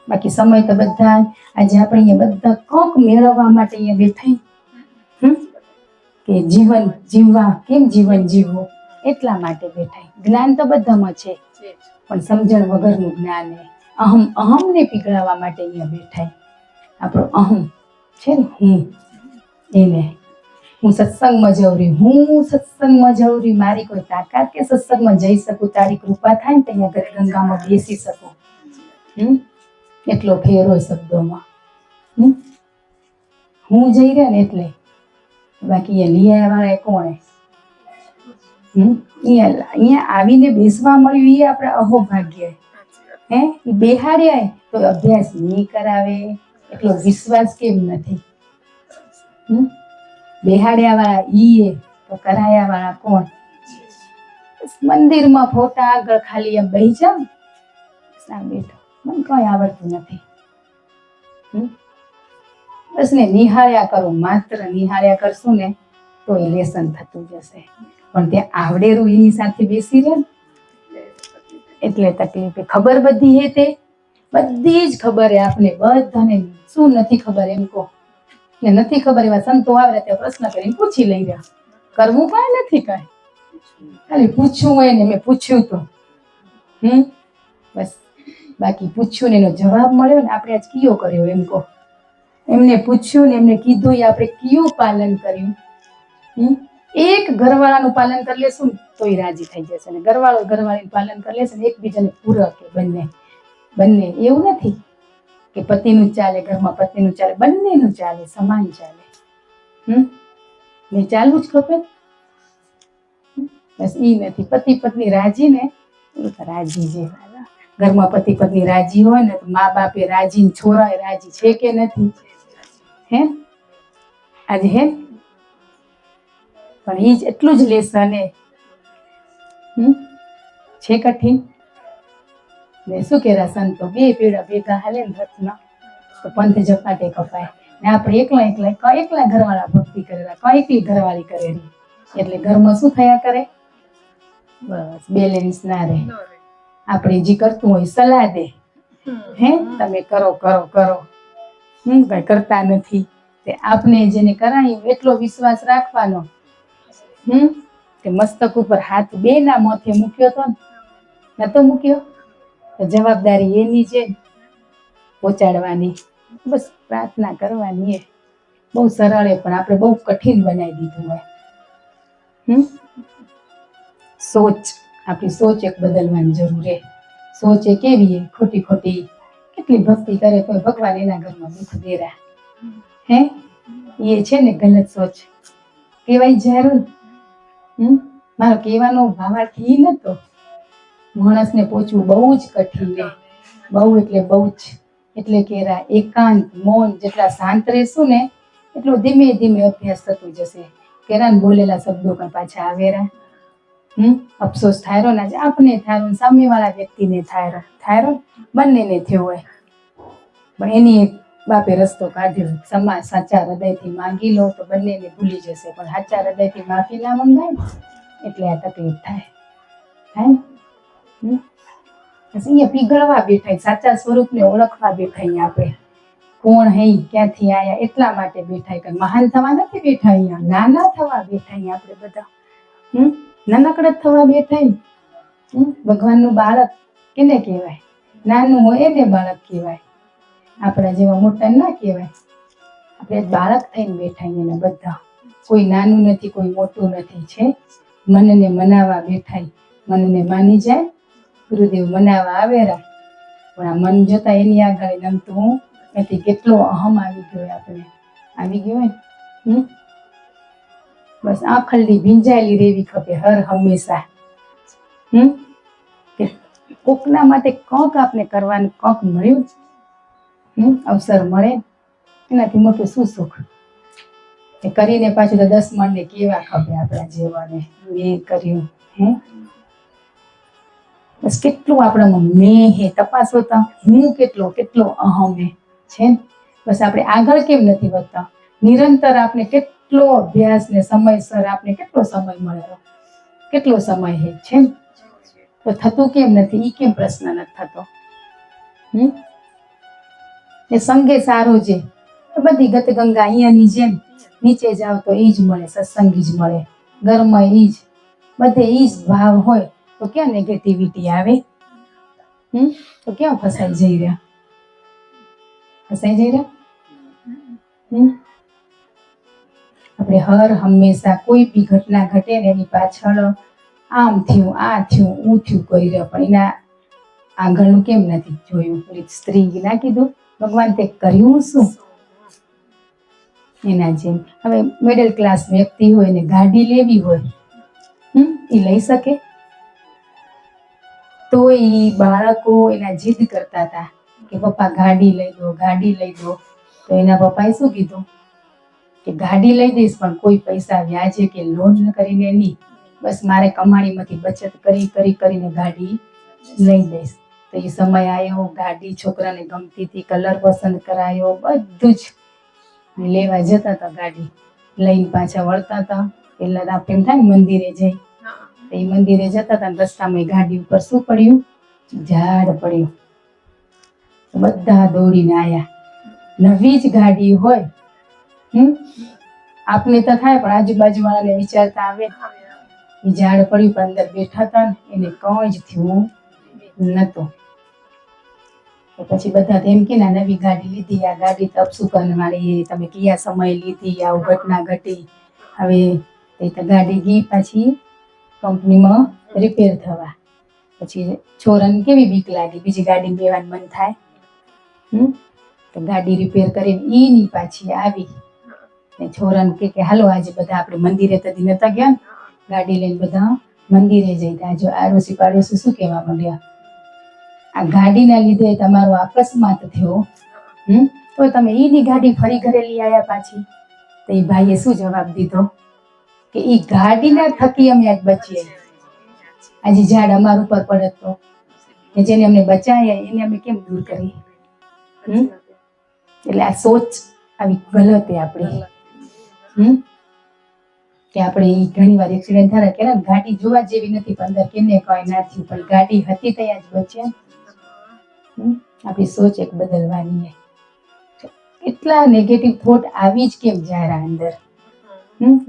બાકી સમય તો બધા આજે આપણે અહીંયા બધા કોક મેળવવા માટે અહીંયા બેઠા કે જીવન જીવવા, કેમ જીવન જીવવું? એટલા માટે બેઠાય. જ્ઞાન તો બધામાં છે, પણ સમજણ વગરનું જ્ઞાન એ અહમને પીગળાવવા માટે અહીંયા બેઠાય. આપણો અહમ છે ને, એને હું સત્સંગમાં જવરી, મારી કોઈ તાકાત કે સત્સંગમાં જઈ શકું, તારી કૃપા થાય ને ત્યાં આગળ ગંગામાં બેસી શકું. એટલો ફેર હોય શબ્દોમાં. હું જઈ રહ્યા ને એટલે, બાકી એ લિયા વાળા કોણે? અહીંયા આવીને બેસવા મળ્યું એ આપણે અહોભાગ્ય. હે, એ બેહાડ્યા તો અભ્યાસ નહીં કરાવે, એટલો વિશ્વાસ કેમ નથી? બેહાડ્યા વાળા ઈ તો કરાયા વાળા કોણ? મંદિરમાં ફોટા આગળ ખાલી એમ બેહી જાવ, બેઠો, મને કઈ આવડતું નથી. બસ ને નિહાળ્યા કરો, માત્ર નિહાળ્યા કરશું ને તો એ લેસન થતું જશે. પણ ત્યાં આવડેરું એની સાથે બેસી રહે એટલે તકલીફ. ખબર બધી હે, તે બધી જ ખબર હે આપને બધાને. શું નથી ખબર એમ કહો? ને નથી ખબર એવા સંતો આવે ત્યાં પ્રશ્ન કરીને પૂછી લઈ રહ્યા. કરવું કાંઈ નથી, કાંઈ ખાલી પૂછવું હોય ને. મેં પૂછ્યું તો બસ, બાકી પૂછ્યું ને એનો જવાબ મળ્યો ને આપણે આજ કયો કર્યો એમ કહો? એમને પૂછ્યું ને એમને કીધું એ આપણે કયું પાલન કર્યું? એક ઘરવાળાનું પાલન કરી લેશું ને તોય રાજી થઈ જશે, ને ઘરવાળો ઘરવાળીનું પાલન કરી લેશે ને એકબીજાને પૂરક બંને. એવું નથી કે પતિનું ચાલે ઘરમાં, પતિનું ચાલે, બંનેનું ચાલે, સમાન ચાલે. ને ચાલવું જ ખપે. બસ ઈ નથી. પતિ પત્ની રાજી ને રાજી છે ઘરમાં. પતિ પત્ની રાજી હોય ને તો મા બાપે રાજી, છોરાએ રાજી છે કે નથી? હે, આજે હે. પણ ઈ જ એટલું જ લેસન એ છે કઠિન. ને શું કેરા સંતો, બે પીડા ભેગા હાલે ને રથના તો પંથ ઝપાટે કપાય. ને આપણે એકલા ઘરવાળા ભક્તિ કરેલા, એકલી ઘરવાળી કરેલી, એટલે ઘરમાં શું થયા કરે? બસ બેલેન્સ ના રહે. આપણે જે કરતું હોય સલાહ દે, હે તમે કરો કરો કરો, કઈ કરતા નથી. તે આપણે જેને કરાયું એટલો વિશ્વાસ રાખવાનો કે મસ્તક ઉપર હાથ બે ના માથે મૂક્યો તો ને, નતો મૂક્યો તો જવાબદારી એની છે પહોંચાડવાની. બસ પ્રાર્થના કરવાની. એ બહુ સરળ છે પણ આપણે બહુ કઠિન બનાવી દીધું હોય. આપણી સોચ એક બદલવાની જરૂર છે. સોચ એ કેવી ખોટી કેટલી ભક્તિ કરે તો ભગવાન એના ઘરમાં દુઃખ દેરા. હે, એ છે ને ગલત સોચ. કેવાય જરૂર મારો કહેવાનો ભાવાર્થ ઈ નતો. માણસને પહોંચવું બહુ જ કઠિન છે, બહુ એટલે બહુ જ. એટલે કેરા એકાંત મૌન જેટલા શાંત રહેશું ને એટલું ધીમે ધીમે અભ્યાસ થતું જશે. કેરા બોલેલા શબ્દો કઈ પાછા આવેરા. અફસોસ થાયરો ને આજે આપને થાયરો, સામેવાળા વ્યક્તિને થાયરો, બંનેને થયો હોય. પણ એની એક બાપે રસ્તો કાઢ્યો, સમાજ સાચા હૃદયથી માંગી લો તો બંનેને ભૂલી જશે, પણ સાચા હૃદયથી માફી ના મંગાય એટલે આ તકલીફ થાય ને. અહીંયા પીગળવા બેઠાય, સાચા સ્વરૂપને ઓળખવા બેઠાય. આપણે કોણ હે, ક્યાંથી આયા એટલા માટે બેઠાય. કે મહાન થવા નથી બેઠા અહીંયા, નાના થવા બેઠાય. આપણે બધા નાનકડા થવા બેઠાય. ભગવાનનું બાળક કેને કહેવાય? નાનું હોય એને બાળક કહેવાય, આપણા જેવા મોટા ના કહેવાય. આપણે બાળક થઈને બેઠાય એને બધા. કોઈ નાનું નથી, કોઈ મોટું નથી. છે મનને મનાવવા બેઠાય. મનને માની જાય, ગુરુદેવ મનાવવા આવેરા, પણ આ મન જોતા એની આગળ નમતું નથી. કેટલો અહમ આવી ગયો આપણે, આવી ગયો ને. બસ આખલી ભીંજાયેલી રેવી ખપે હર હંમેશા. કોકના માટે કંક આપણે કરવાનું, કંક મળ્યું અવસર મળે એનાથી મોટું શું સુખ. એ કરીને પાછું તો 10 મણને કેવા ખપે આપણા જેવાને. મેં કર્યું. બસ કેટલું આપણામાં મેં હે તપાસો તો હું કેટલો અહમ છે. બસ આપણે આગળ કેમ નથી વધતા? નિરંતર આપણે કેટલો અભ્યાસ ને સમયસર આપણે કેટલો સમય મળેલો, કેટલો સમય છે તો થતું કેમ નથી? ઈ કેમ પ્રશ્ન નથી થતો? એ સંગે સારો છે. બધી ગત ગંગા અહીંયાની જેમ નીચે જાવ તો ઈ જ મળે, સત્સંગી જ મળે. ઘરમાં ઈ જ બધે ઈ જ ભાવ હોય તો ક્યાં નેગેટિવિટી આવે? તો ક્યાં ફસાઈ જઈ રહ્યા? ફસાઈ જઈ રહ્યા? આપણે હર હંમેશા કોઈ બી ઘટના ઘટે ને એની પાછળ આમ થયું, આ થયું, ઊં થયું કરી રહ્યા, પણ એના આગળનું કેમ નથી જોયું? પેલી સ્ત્રી ના કીધું ભગવાન તે કર્યું શું? એના જેમ હવે મિડલ ક્લાસ વ્યક્તિ હોય ને ગાડી લેવી હોય, એ લઈ શકે? તો એ બાળકો એના જીદ કરતા હતા કે પપ્પા ગાડી લઈ દો, ગાડી લઈ દો. તો એના પપ્પાએ શું કીધું કે ગાડી લઈ દઈશ પણ કોઈ પૈસા વ્યાજે કે લોન કરીને નહીં, બસ મારે કમાણીમાંથી બચત કરીને ગાડી લઈ દઈશ. તો એ સમય આવ્યો, ગાડી છોકરાને ગમતી હતી, કલર પસંદ કરાયો, બધું જ લેવા જતા હતા. ગાડી લઈને પાછા વળતા હતા. પેલા આપણે એમ થાય ને મંદિરે જઈ, તો એ મંદિરે જતા હતા, રસ્તામાં ગાડી ઉપર શું પડ્યું? ઝાડ પડ્યું. બધા દોડીને આયા. નવી જ ગાડી હોય, આપને તો થાય પણ આજુબાજુ વાળાને વિચારતા આવે. એ ઝાડ પડ્યું પણ અંદર બેઠા હતા ને એને કંઈ જ થયું નતું. તો પછી બધા એમ કે નવી ગાડી લીધી, આ ગાડી તો અપસુકન વાળી, તમે કયા સમય લીધી, આવું ઘટના ઘટી. હવે એ તો ગાડી ગઈ પાછી કંપનીમાં રિપેર થવા. પછી છોરાને કેવી બીક લાગી, બીજી ગાડી બેવાનું મન થાય. તો ગાડી રિપેર કરીને ઈની પાછી આવી ને છોરાને કે હાલો આજે બધા આપણે મંદિરે તદી નતા ગયા ને, ગાડી લઈને બધા મંદિરે જઈ. જો આડોશી પાડોશી શું કહેવા માંડ્યા, આ ગાડીના લીધે તમારો અકસ્માત થયો, તો તમે ઈની ગાડી ફરી ઘરે લઈ આવ્યા પાછી. તો એ ભાઈએ શું જવાબ દીધો કે ઈ ગાડીના થકી અમે આજ બચીએ. આજે ઝાડ અમાર ઉપર પડત તો જેને અમને બચાયા એને અમે કેમ દૂર કરી? એટલે આ સોચ આવી ગલત આપણી. કે આપણે ઈ ઘણી વાર એક્સિડન્ટ થાય કે ગાડી જોવા જેવી નથી પણ અંદર કેને કઈ ના થયું, પણ ગાડી હતી ત્યાં જ બચ્યા. આપણી સોચ એક બદલવાની છે. કેટલા નેગેટિવ થોટ આવી જ કેમ જાય અંદર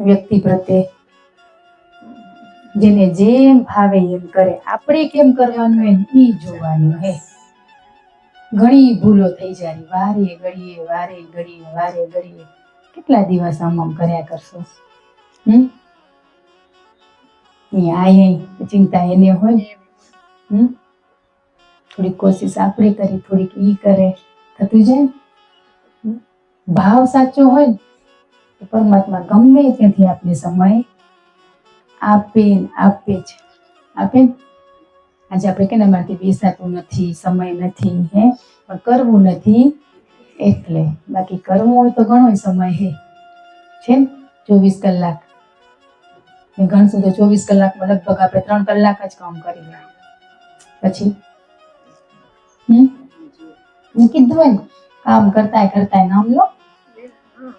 વ્યક્તિ પ્રત્યે? જેને જેમ ભાવે એમ કરે, આપણે કેમ કરવાનું હોય એ જોવાનું હે. ઘણી ભૂલો થઈ જાય, વારે ઘડીએ. કેટલા દિવસ આમ કર્યા કરશો? ચિંતા એને હોય. થોડીક કોશિશ આપણે કરી, થોડીક ઈ કરે, થતું જાય. ભાવ સાચો હોય ને તો પરમાત્મા ગમે ત્યાંથી આપણે સમય આપે જ આપે. આજે આપણે કેના માટે બેસાતું નથી, સમય નથી, પણ કરવું નથી એટલે. બાકી કરવું હોય તો ઘણો સમય છે ને, 24 કલાક. ગણશું તો 24 કલાકમાં લગભગ આપણે 3 કલાક જ કામ કરી લે. પછી કીધું હોય ને કામ કરતા નામ લો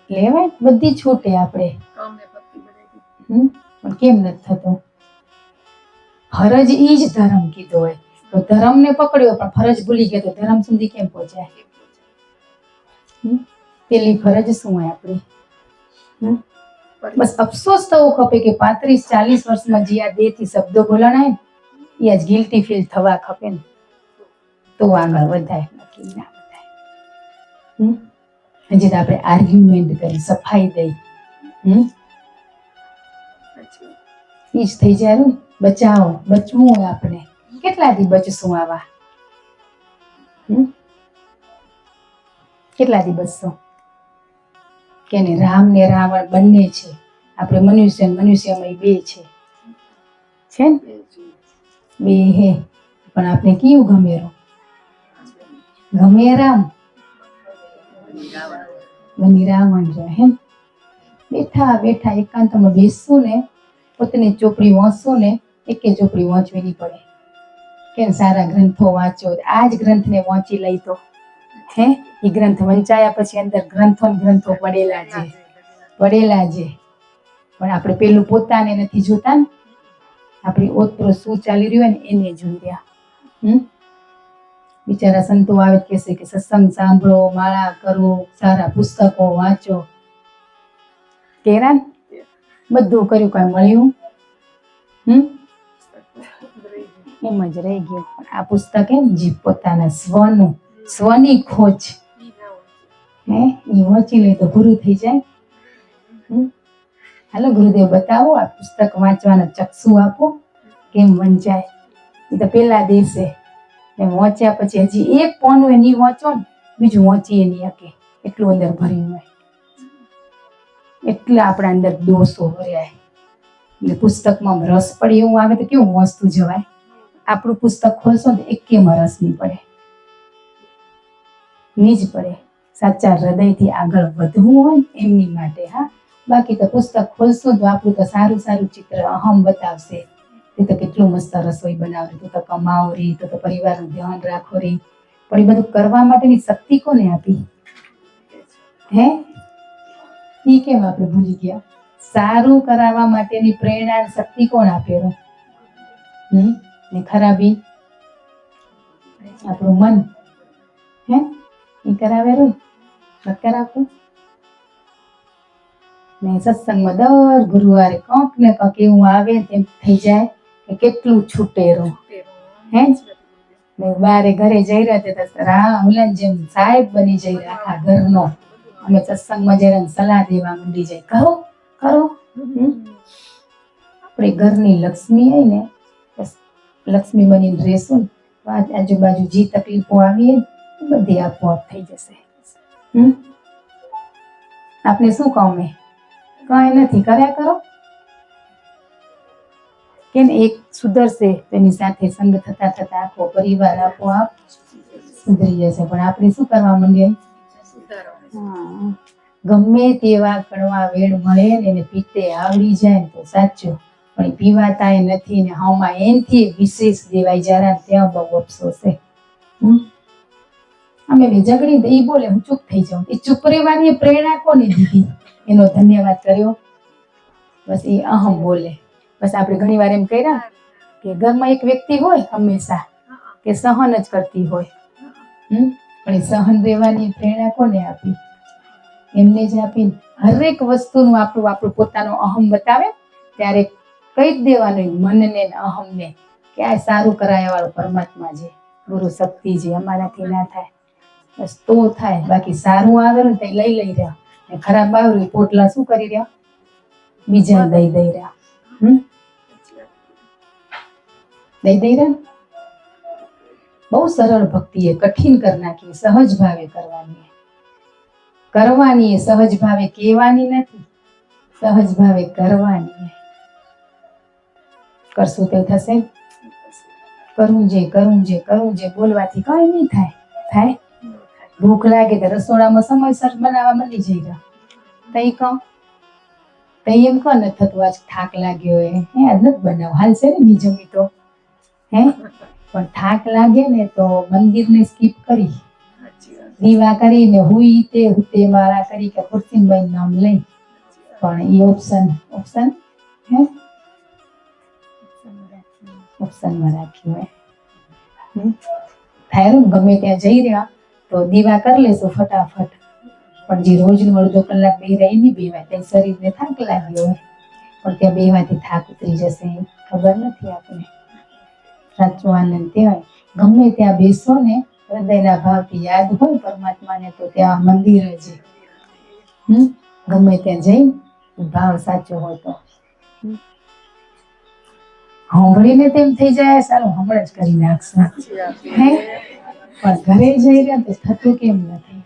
લેવાય, બધી છૂટે આપણે. પણ કેમ નથી થતું? ફરજ ઈ જ ધર્મ કીધો હોય તો ધર્મને પકડ્યો પણ ફરજ ભૂલી ગયા તો ધર્મ સુધી કેમ પહોંચાય? પેલી ફરજ શું હોય આપણી? બસ અફસોસ થવો ખપે કે 35-40 વર્ષમાં જે આ દેહથી શબ્દો બોલાણાય ને એ આજ ગિલ્ટી ફીલ થવા ખપે ને તો આગળ વધાય, બાકી ના વધાય. હજી તો આપણે આર્ગ્યુમેન્ટ કરી, સફાઈ દઈ, ઈ જ થઈ જાય. બચવું હોય આપણે. કેટલા દી બચશું આવા? કેટલા દી બચશો? કે ને રામ ને રાવણ બંને છે, આપણે મનુષ્યમાં બે છે ને, બે હે. પણ આપણે કયું ગમેરું? ગમે રામ, ગમે રાવણ રહે. બેઠા એકાંતમાં બેસશું ને, પોતાની ચોપડી વાંચશું ને, એકે ચોપડી વાંચવી નહીં પડે. કેમ? સારા ગ્રંથો વાંચો. આ જ ગ્રંથને વાંચી લઈ તો એ ગ્રંથ વંચાયા પછી અંદર ગ્રંથો પડેલા છે. પણ આપણે પેલું પોતાને નથી જોતા ને, આપણી ઓતપ્રો શું ચાલી રહ્યું હોય ને એને જોઈ રહ્યા. બિચારા સંતો આવે કહેશે કે સત્સંગ સાંભળો, માળા કરો, સારા પુસ્તકો વાંચો. કેરા બધું કર્યું, કઈ મળ્યું એમ જ રહી ગયું. પણ આ પુસ્તક એમ જે પોતાના સ્વની ખોજ હે એ વાંચી લે તો પૂરું થઈ જાય. હાલો ગુરુદેવ બતાવો, આ પુસ્તક વાંચવાના ચક્ષુ આપો, કેમ વંચાય. એ તો પેલા દિવસે વાંચ્યા પછી હજી એક પોનું એ નહીં વાંચો ને બીજું વાંચીએ નહીં શકે, એટલું અંદર ભર્યું હોય, એટલા આપણા અંદર દોષો ભર્યા. એટલે પુસ્તકમાં રસ પડે એવું આવે તો કેવું વાંચતું જવાય. આપણું પુસ્તક ખોલશો તો એકેમાં રસ નહીં પડે, નહીં જ પડે. સાચા હૃદયથી આગળ વધવું હોય ને એમની માટે. હા, બાકી તો પુસ્તક ખોલશું તો આપણું તો સારું સારું ચિત્ર અહમ બતાવશે. તે તો કેટલું મસ્ત રસોઈ બનાવે, તો કમાવો રી, તો પરિવારનું ધ્યાન રાખો રી. પણ એ બધું કરવા માટેની શક્તિ કોને આપી? હે, એ કેમ આપણે ભૂલી ગયા? સારું કરાવવા માટેની પ્રેરણા શક્તિ કોણ આપેલો? ને ખરાબી આપણું મન. હે, એ કરાવેલું નથી કરાવતું. ને સત્સંગમાં દર ગુરુવારે કંક ને કંક એવું આવે તેમ થઈ જાય કે કેટલું છૂટેરો. હે ને બારે ઘરે જઈ રહ્યા ઓલા જેમ સાહેબ બની જઈ રહ્યા આખા ઘરનો. અમે સત્સંગમાં જઈ રહ્યા સલાહ દેવા માંડી જાય, કરો કરો. આપણે ઘરની લક્ષ્મી હોય ને, લક્ષ્મી બનીને રહેશું ને, આજુબાજુ જે તકલીફો આવી બધી આપોઆપ થઈ જશે. આપણે શું કહું? કઈ નથી, કર્યા કરો. કેમ એક સુધરશે તેની સાથે સંગ થતા થતા આખો પરિવાર આપોઆપ સુધરી જશે. પણ આપણે શું કરવા માંડીએ? ગમે તેવા કડવા વેણ મળે ને એને પીતે આવડી જાય ને તો સાચું, પણ પીવાતા એ નથી ને હવામાં એનથી વિશેષ દેવાય જરા ત્યાં બહુ અફસોસ છે. અમે ઝઘડી તો એ બોલે હું ચૂપ થઈ જાઉં. એ ચૂપ રહેવાની પ્રેરણા કોને દીધી? એનો ધન્યવાદ કર્યો. બસ એ અહમ બોલે. બસ આપણે ઘણી વાર એમ કર્યા કે ઘરમાં એક વ્યક્તિ હોય હંમેશા કે સહન જ કરતી હોય, પણ એ સહન રહેવાની પ્રેરણા કોને આપી? એમને જ આપી. હરેક વસ્તુનું આપણું પોતાનો અહમ બતાવે ત્યારે કહી જ દેવાનું મનને અહમને કે આ સારું કરાયા વાળો પરમાત્મા છે, ગુરુ શક્તિ છે, અમારાથી ના થાય. બસ તો થાય. બાકી સારું આવે ને તો લઈ રહ્યા, ને ખરાબ આવ્યું પોટલા શું કરી રહ્યા? બીજા દઈ રહ્યા. દઈ રહ્યા. બહુ સરળ ભક્તિ એ કઠિન કરી નાખી. સહજ ભાવે કરવાની, સહજ ભાવે કહેવાની નથી, સહજ ભાવે કરવાની. કરશું તો થશે. કરવું જે બોલવાથી કઈ નહીં થાય. ભૂખ લાગે તો રસોડામાં સમયસર બનાવવા માંડી જઈ. તઈ કહું તઈ એમ કહો ને થતું આજ થાક લાગ્યો હે આજ નથી બનાવ, હાલશે ને બીજો તો. હે, પણ થાક લાગે ને તો મંદિરને સ્કીપ કરી, દીવા કરીને હુતે મારા કરી કે ખુરશીબાઈ નામ લઈ. પણ એ ઓપ્શન હે ઓપ્શનમાં રાખ્યું હોય. થાય ગમે ત્યાં જઈ રહ્યા તો દીવા કરી લેશું ફટાફટ. પણ જે રોજનું અડધો કલાક બે રહી નહીં બેવાય, ત્યાં શરીરને થાક લાગ્યો હોય, પણ ત્યાં બેવાથી થાક ઉતરી જશે ખબર નથી આપણને. સાચો આનંદ કહેવાય. ગમે ત્યાં બેસો ને હૃદયના ભાવથી યાદ હોય પરમાત્માને તો ત્યાં મંદિર જ. ગમે ત્યાં જઈ ભાવ સાચો હોય તો સાંભળીને તેમ થઈ જાય સારું હમણાં જ કરી નાખશું. હે, પણ ઘરે જઈ રહ્યા તો થતું કેમ નથી?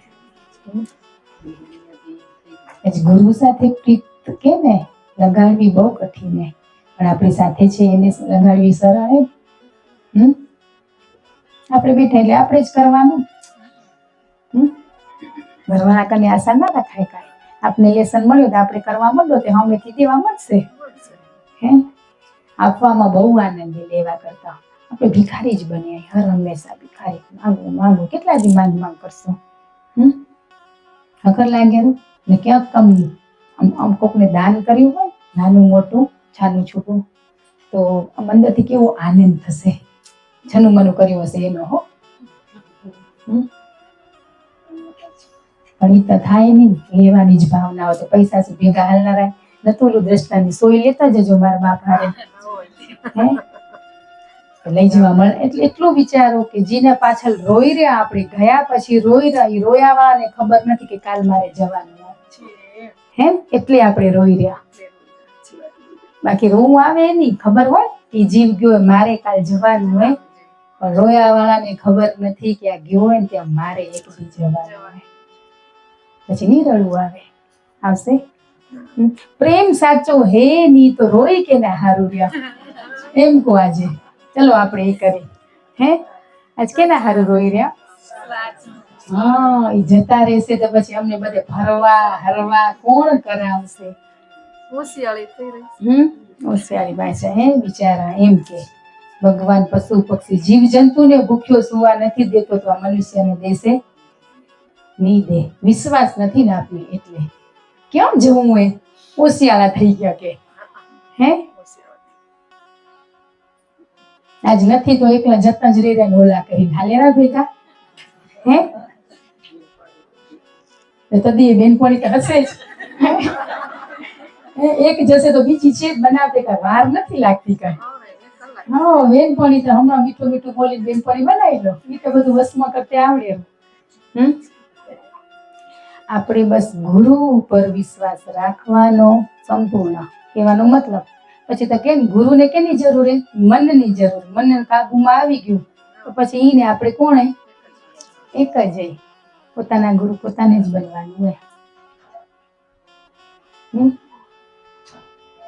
ગુરુ સાથે પ્રીત કે ને લગાડવી બહુ કઠિન હે, પણ આપણી સાથે છે એને લગાડવી સરળ હે. આપણે બેઠા એટલે આપણે જ કરવાનું. ઘરવાળા કને આશા ના રાખાય. કાંઈ આપણે લેસન મળ્યું તો આપણે કરવા માંડો તો હમેથી દેવા મળશે. હે, આપવામાં બહુ આનંદ લેવા કરતા આપણે ભિખારી જ બન્યા. હર હંમેશા ભિખારી, માંગો કેટલા દી માંગ કરશો? હકર લાગ્યા ને ક્યાંક કમી. આમ કોકને દાન કર્યું હોય નાનું મોટું છાનું છૂટું તો આમ અંદરથી કેવો આનંદ થશે. છનું મનું કર્યું હશે એનો હો. પણ એ તો થાય નહીં. લેવાની જ ભાવના હોય તો પૈસા શું ભેગા હાલનારા નતું. ઓલું દ્રષ્ટાની સોય લેતા જજો મારા બાપ હારે. હે લઈ જવા મળે એટલે એટલું વિચારો કે જેના પાછળ રોઈ રહ્યા આપણે ગયા પછી રોઈ રહ્યા એ રોયા વાળાને ખબર નથી કે કાલ મારે જવાનું હે એટલે આપણે રોઈ રહ્યા બાકી રોવું આવે નહીં ખબર હોય કે જીવ ગયો મારે કાલ જવાનું હોય પણ રોયા વાળાને ખબર નથી કે આ ગયો હોય ને ત્યાં મારે એક દી જવાનું હોય પછી નહીં રડવું આવે આવશે પ્રેમ સાચો હે નહીં તો રોઈ કે ના હારું રહ્યા એમ કહો આજે ચલો આપણે એ કરી હે આજ કેના હારું રોઈ રહ્યા હા એ જતા રહેશે તો પછી અમને બધે ફરવા હરવા કોણ કરાવશે હોશિયાળી થઈ રહી હોશિયારી ભાષા હે બિચારા એમ કે ભગવાન પશુ પક્ષી જીવ જંતુને ભૂખ્યો સુવા નથી દેતો તો આ મનુષ્યને દેશે નહીં દે વિશ્વાસ નથી ને આપને એટલે કેમ જવું હોય હોશિયાળા થઈ ગયા કે હે આજ નથી તો એકલા જતા જ રહી રહ્યા ઓલા કરીને હાલેરા ભેગા હે તદી બેનપણી તો હશે જ એક જશે તો બીજી છે બનાવતે કઈ વાર નથી લાગતી કઈ હા બેનપણી તો હમણાં મીઠું મીઠું બોલીને બેનપણી બનાવી લો એ તો બધું વસમાં કરતે આવડે આપણે બસ ગુરુ ઉપર વિશ્વાસ રાખવાનો સંપૂર્ણ કહેવાનો મતલબ પછી તો કેમ ગુરુને કેની જરૂર હે મનની જરૂર મન કાબુમાં આવી ગયું તો પછી ઈને આપણે કોણે એક જ પોતાના ગુરુ પોતાને જ બનવાનું હોય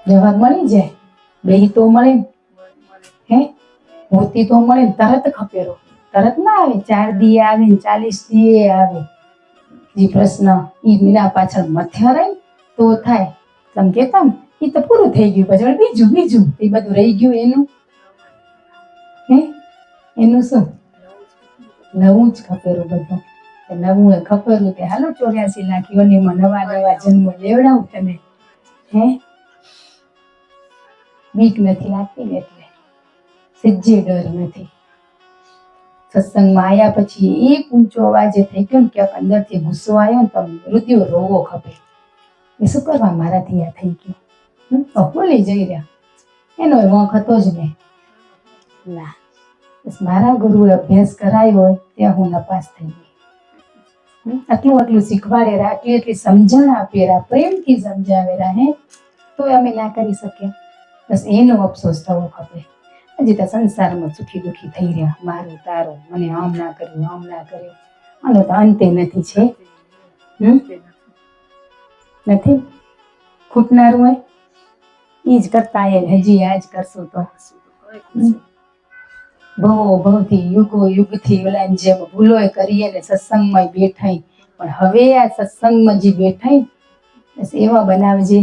જવાબ મળી જાય બે તો મળે હે મોતી તો મળે તરત ખપેરો તરત ના આવે 4 દી આવે 40 દી આવે જે પ્રશ્ન ઈ મીના પાછળ મથ્યા રહી તો થાય તમે કેતા ને એ તો પૂરું થઈ ગયું પછી બીજું એ બધું રહી ગયું એનું હે એનું શું નવું જ ખપેરું બધું નવું એ ખપેરું તે હાલો 84 લાખ યોનીમાં નવા જન્મ લેવડાવું તમે હે બીક નથી લાગતી ને એટલે સજ્જે ડર નથી સત્સંગમાં આવ્યા પછી એક ઊંચો અવાજે થઈ ગયો ને ક્યાંક અંદરથી ગુસ્સો આવ્યો ને તો મૃત્યુ રોવો ખપે એ શું કરવા મારાથી આ થઈ ગયું ભૂલી જઈ રહ્યા એનો વાંક હતો જ નહીં ના બસ મારા ગુરુએ અભ્યાસ કરાયો હોય ત્યાં હું નપાસ થઈ ગઈ આટલું શીખવાડેલા આટલી સમજણ આપેલા પ્રેમથી સમજાવેલા હે તો અમે ના કરી શક્યા બસ એનો અફસોસ થવો ખપે હજી તો સંસારમાં સુખી દુઃખી થઈ રહ્યા મારું તારું મને આમ ના કર્યું આનો તો અંતે નથી છે નથી ખૂટનારું હોય ઈ જ કરતા હજી આ જ કરશું તો ભવથી યુગથી ઓલાની જેમ ભૂલો કરીએ ને સત્સંગમાં બેઠાઈ પણ હવે આ સત્સંગમાં જે બેઠાઈ બસ એવા બનાવજે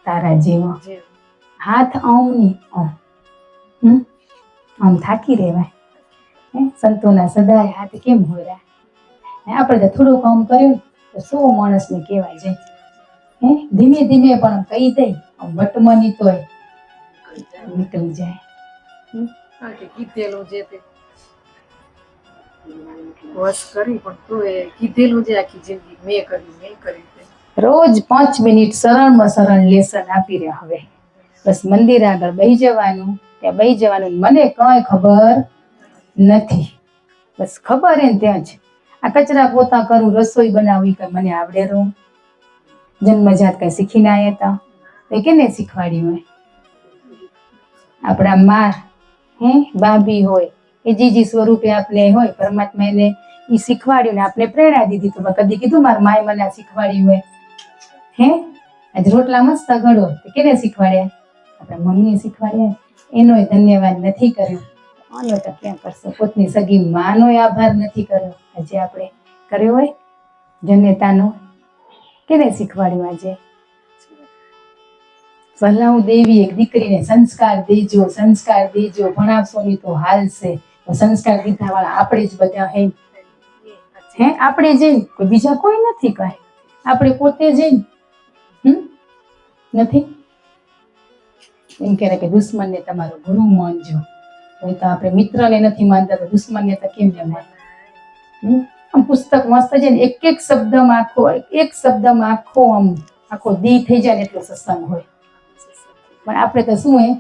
તારા જેવા હાથ આમની આમ થાકી રહેવાય સંતોના સદાય હાથ કેમ હોય આપણે તો થોડું કામ કર્યું તો 100 માણસને કહેવાય જાય ધીમે ધીમે પણ કહી દઈ વટમની તોય નીકળી જાય કીધેલું જે તે વશ કરી પણ તું એ કીધેલું જે આખી જિંદગી મેં કરી રોજ 5 મિનિટ સરળ લેસન આપી રહ્યા હવે બસ મંદિર આગળ બેસી જવાનું ત્યાં બેસી જવાનું મને કઈ ખબર નથી બસ ખબર હે ત્યાં જ આ કચરા પોતા કરું રસોઈ બનાવવી કઈ મને આવડે રહું જન્મજાત કઈ શીખીને આવ્યા હતા તો કેને શીખવાડ્યું હોય આપણા માં ભાભી હોય એ જીજી સ્વરૂપે આપણે હોય પરમાત્મા એને એ શીખવાડ્યું ને આપણે પ્રેરણા દીધી તો કદી કીધું મારા માએ મને શીખવાડ્યું હોય આજ રોટલા મસ્ત ઘડો તો કેને શીખવાડ્યા આપણા મમ્મીએ શીખવાડ્યા એનો ધન્યવાદ નથી કર્યો આનો તો ક્યાં કરશો પોતની સગી માનો આભાર નથી કર્યો આજે આપણે કર્યો હોય જનેતાનો કેને શીખવાડ્યું આજે સલાહ દેવી એક દીકરીને સંસ્કાર દેજો ભણાવશો નહીં તો હાલશે તો સંસ્કાર દીધા વાળા આપણે જ બધા હે આપણે જઈને કોઈ બીજા કોઈ નથી કહે આપણે પોતે જઈને નથી એમ કે દુશ્મનને તમારો ગુરુ માનજો તો આપણે મિત્રને નથી માનતા તો દુશ્મનને તો કેમ ન માને આમ પુસ્તક મસ્ત છે ને એક શબ્દમાં આખો દી થઈ જાય ને એટલો સત્સંગ હોય પણ આપણે તો શું હે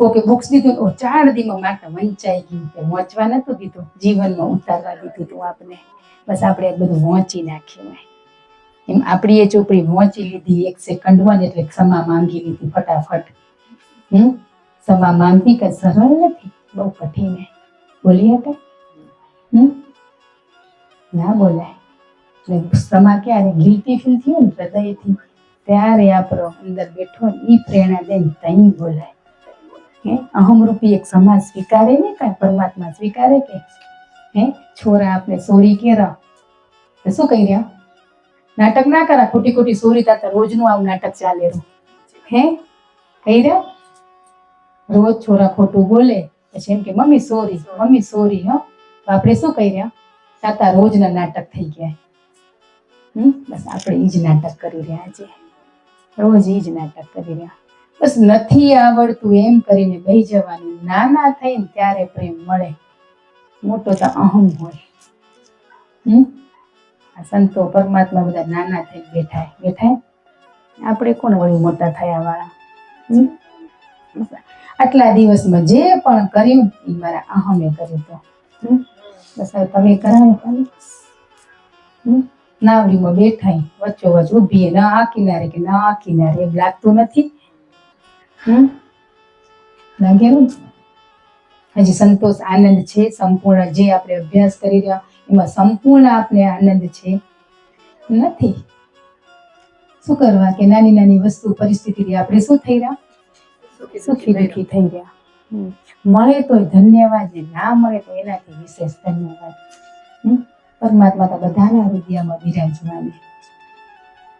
કોકે બુક્સ દીધું તો 4 દીમાં માટે વંચાઈ ગયું કે વાંચવા નતું દીધું, જીવનમાં ઉતારવા દીધું તું આપને. બસ આપણે આ બધું વાંચી નાખ્યું. એમ આપણી એ ચોપડી વાંચી લીધી 1 સેકન્ડમાં જ, એટલે ક્ષમા માંગી લીધી ફટાફટ. ક્ષમા માંગવી કે સરળ નથી, બહુ કઠિન હે. બોલીએ કે ના બોલાય. ક્ષમા ક્યારે ગિલ્ટી ફીલ થયું ને હૃદયથી, ત્યારે આપણો અંદર બેઠો ને ઈ પ્રેરણા દે તઈ બોલાય. અહમરૂપી એક સમાજ સ્વીકારે ને કાંઈ પરમાત્મા સ્વીકારે કે છોરા આપણે સોરી કેરા તો શું કહી રહ્યા? નાટક ના કરા, ખોટી ખોટી સોરી થતા રોજનું આવું નાટક ચાલે રહ્યું. કહી રહ્યા રોજ છોરા ખોટું બોલે પછી એમ કે મમ્મી સોરી, મમ્મી સોરી. તો આપણે શું કહી રહ્યા? તાતા રોજના નાટક થઈ ગયા. બસ આપણે ઈ જ નાટક કરી રહ્યા છે, રોજ ઈ જ નાટક કરી રહ્યા. બસ નથી આવડતું એમ કરીને બેહી જવાનું. નાના થઈને ત્યારે પ્રેમ મળે, મોટો તો અહમ હોય. આ સંતો પરમાત્મા બધા નાના થઈને બેઠા. આપણે કોણ વળી મોટા થયા વાળા? આટલા દિવસમાં જે પણ કર્યું એ મારા અહમે કર્યું તો. બસ હવે તમે કરાવો ખાલી. નાવડીમાં બેઠા વચ્ચોવચ ઊભી ના આ કિનારે કે ના આ કિનારે, એમ લાગતું નથી? લાગેલું હજી સંતોષ આનંદ છે સંપૂર્ણ? જે આપણે અભ્યાસ કરી રહ્યા એમાં સંપૂર્ણ આપણે આનંદ છે નથી. શું કરવા કે નાની નાની વસ્તુ પરિસ્થિતિથી આપણે શું થઈ રહ્યા? સુખી દુઃખી થઈ રહ્યા. મળે તો ધન્યવાદ, ને ના મળે તો એનાથી વિશેષ ધન્યવાદ. પરમાત્મા તો બધાના હૃદયમાં બિરાજમાન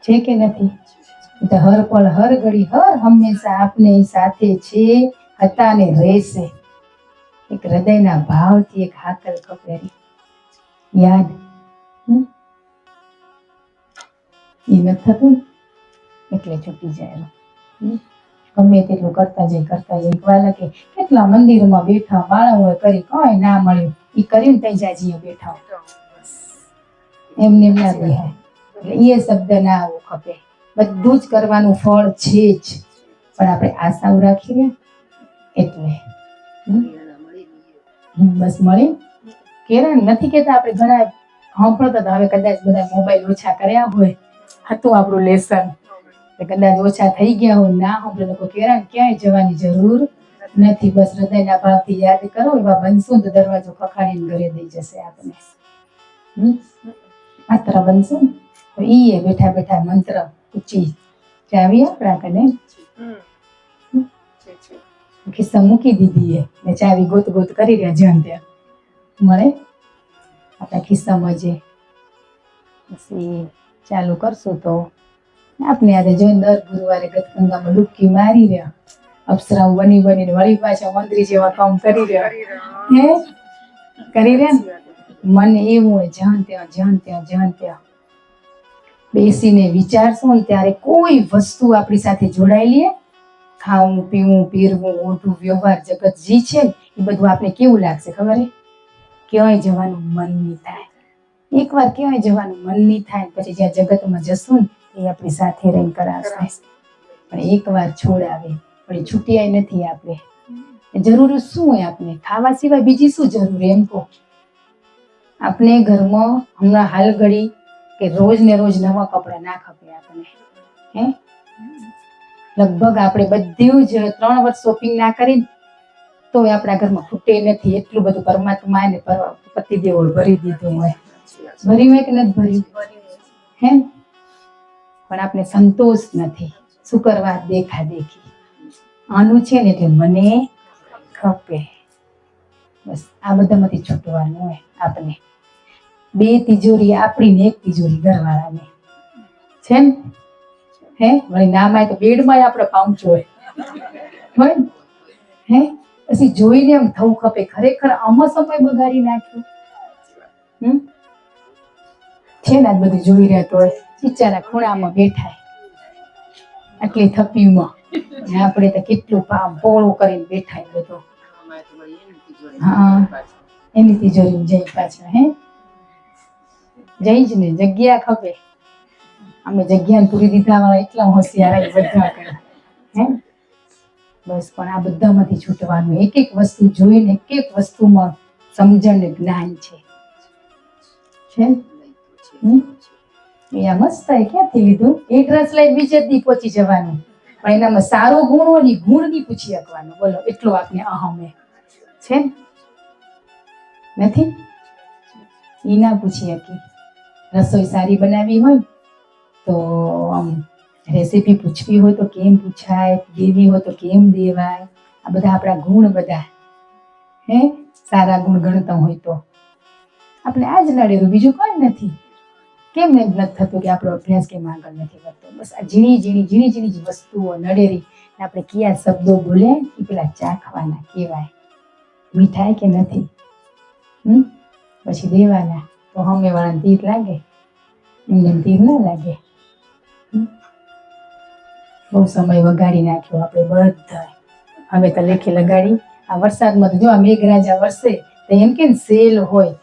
છે કે નથી? તો હર પળ હર ઘડી હર હંમેશા આપને સાથે છે, હતા ને રહેશે. એક હૃદયના ભાવથી એક હાકલ કપેરી યાદ એ નથી થતું એટલે છૂટી જાય. ગમે તેટલું કરતા જાય. વાલા કે કેટલા મંદિરોમાં બેઠા માળાઓ કરી કઈ ના મળ્યું, એ કરીને તઈ જાજીએ બેઠા. એમને ના બેહાય. એટલે એ શબ્દ ના આવો ખપે. બધું જ કરવાનું ફળ છે જ, પણ આપણે આશાઓ રાખીએ એટલે બસ મળી કેરા નથી કેતા. આપણે ઘણા સાંભળતા હવે કદાચ બધા મોબાઈલ ઓછા કર્યા હોય, હતું આપણું લેસન, કદાચ ઓછા થઈ ગયા હોય, ના સાંભળે લોકો કેરા ક્યાંય જવાની જરૂર નથી. બસ હૃદયના ભાવથી યાદ કરો, એવા બનશું તો દરવાજો ખખાડીને ઘરે દઈ જશે આપણે. પાત્ર બનશું તો ઈ બેઠા બેઠા મંત્ર ઉચ્ચી ચાવી આપણા કને ખિસ્સા મૂકી દીધી ને ચાવી ગોત ગોત કરી રહ્યા જ્યાં ત્યાં મળે આપણા ખિસ્સામાં. જે પછી ચાલુ કરશું તો આપણે આજે જોઈને દર ગુરુવારે ગતગંગામાં ડૂબકી મારી રહ્યા, અપ્સરાઓ બની બનીને વળી પાછા મંત્રી જેવા કામ કરી રહ્યા. મને એવું હોય જ્યાં ત્યાં બેસીને વિચારશું ને ત્યારે કોઈ વસ્તુ આપણી સાથે જોડાયેલી, ખાવું પીવું પીરવું ઓઢવું વ્યવહાર જગત જે છે ને એ બધું આપણે કેવું લાગશે ખબર? ક્યાંય જવાનું મન નહીં થાય. એકવાર ક્યાંય જવાનું મન નહીં થાય પછી જ્યાં જગતમાં જશું ને એ આપણી સાથે રહીને કરાશે. પણ એકવાર છોડાવે પણ છૂટ્યા નથી આપણે. જરૂર શું હોય? આપણે ખાવા સિવાય બીજી શું જરૂર? એમ કહો. આપણે ઘરમાં હમણાં હાલ ઘડી કે રોજ ને રોજ નવા કપડા ના ખપે આપણે. લગભગ આપણે બધું જ 3 વર્ષ શોપિંગ ના કરી તો આપણા ઘરમાં ખૂટે નથી. એટલું બધું પરમાત્મા ને પતિદેવો ભરી દીધું હોય. ભર્યું હોય કે નથી ભર્યું? પણ આપણે સંતોષ નથી. શું કરવા? દેખા દેખી આનું છે ને એટલે મને ખપે. બસ આ બધામાંથી છૂટવાનું હોય આપણે. 2 તિજોરી આપણી ને 1 તિજોરી ઘરવાળાની છે ને. વળી નામાં તો બેડમાં આપણે પાઉંચો હોય પછી જોઈને એમ થવું ખપે ખરેખર આમાં સમય બગાડી નાખ્યો છે ને. બધું જોઈ રહ્યા તો બિચારા ખૂણામાં બેઠા આટલી થપીમાં, આપણે તો કેટલું પોળું કરીને બેઠા બધું. એની તિજોરી જઈ પાછા જઈ જ ને જગ્યા ખપે. અમે જગ્યાને પૂરી દીધા વાળા એટલા હોશિયાર બધા કરે. બસ પણ આ બધામાંથી છૂટવાનું, એક એક વસ્તુ જોઈને એક એક વસ્તુમાં સમજણ ને જ્ઞાન છે. એ આ મસ્ત ક્યાંથી લીધું? એક રસ લઈ બીજે દી પહોંચી જવાનું, પણ એનામાં સારો ગુણ હોય ને ગુણ નહીં પૂછી શકવાનો. બોલો એટલો આપને અહમ છે નથી? એ ના પૂછી શકી. રસોઈ સારી બનાવી હોય તો રેસીપી પૂછવી હોય તો કેમ પૂછાય, દેવી હોય તો કેમ દેવાય. આ બધા આપણા ગુણ બધા સારા ગુણ ગણતા હોય તો આપણે આ જ નડેલું, બીજું કઈ નથી. કેમ એમ નથી થતું કે આપણો અભ્યાસ કેમ આગળ નથી વધતો? બસ આ ઝીણી ઝીણી જ વસ્તુઓ નડેરી આપણે કયા શબ્દો બોલે એ પેલા ચાખવાના કહેવાય, મીઠાઈ કે નથી. પછી દેવાના તો સામે વાળાને તીર લાગે, એમને તીર ના લાગે. બહુ સમય વગાડી નાખ્યો આપણે બધા. હવે તો લેખે લગાડી. આ વરસાદમાં તો જો આ મેઘરાજા વરસે તો એમ કે સેલ હોય,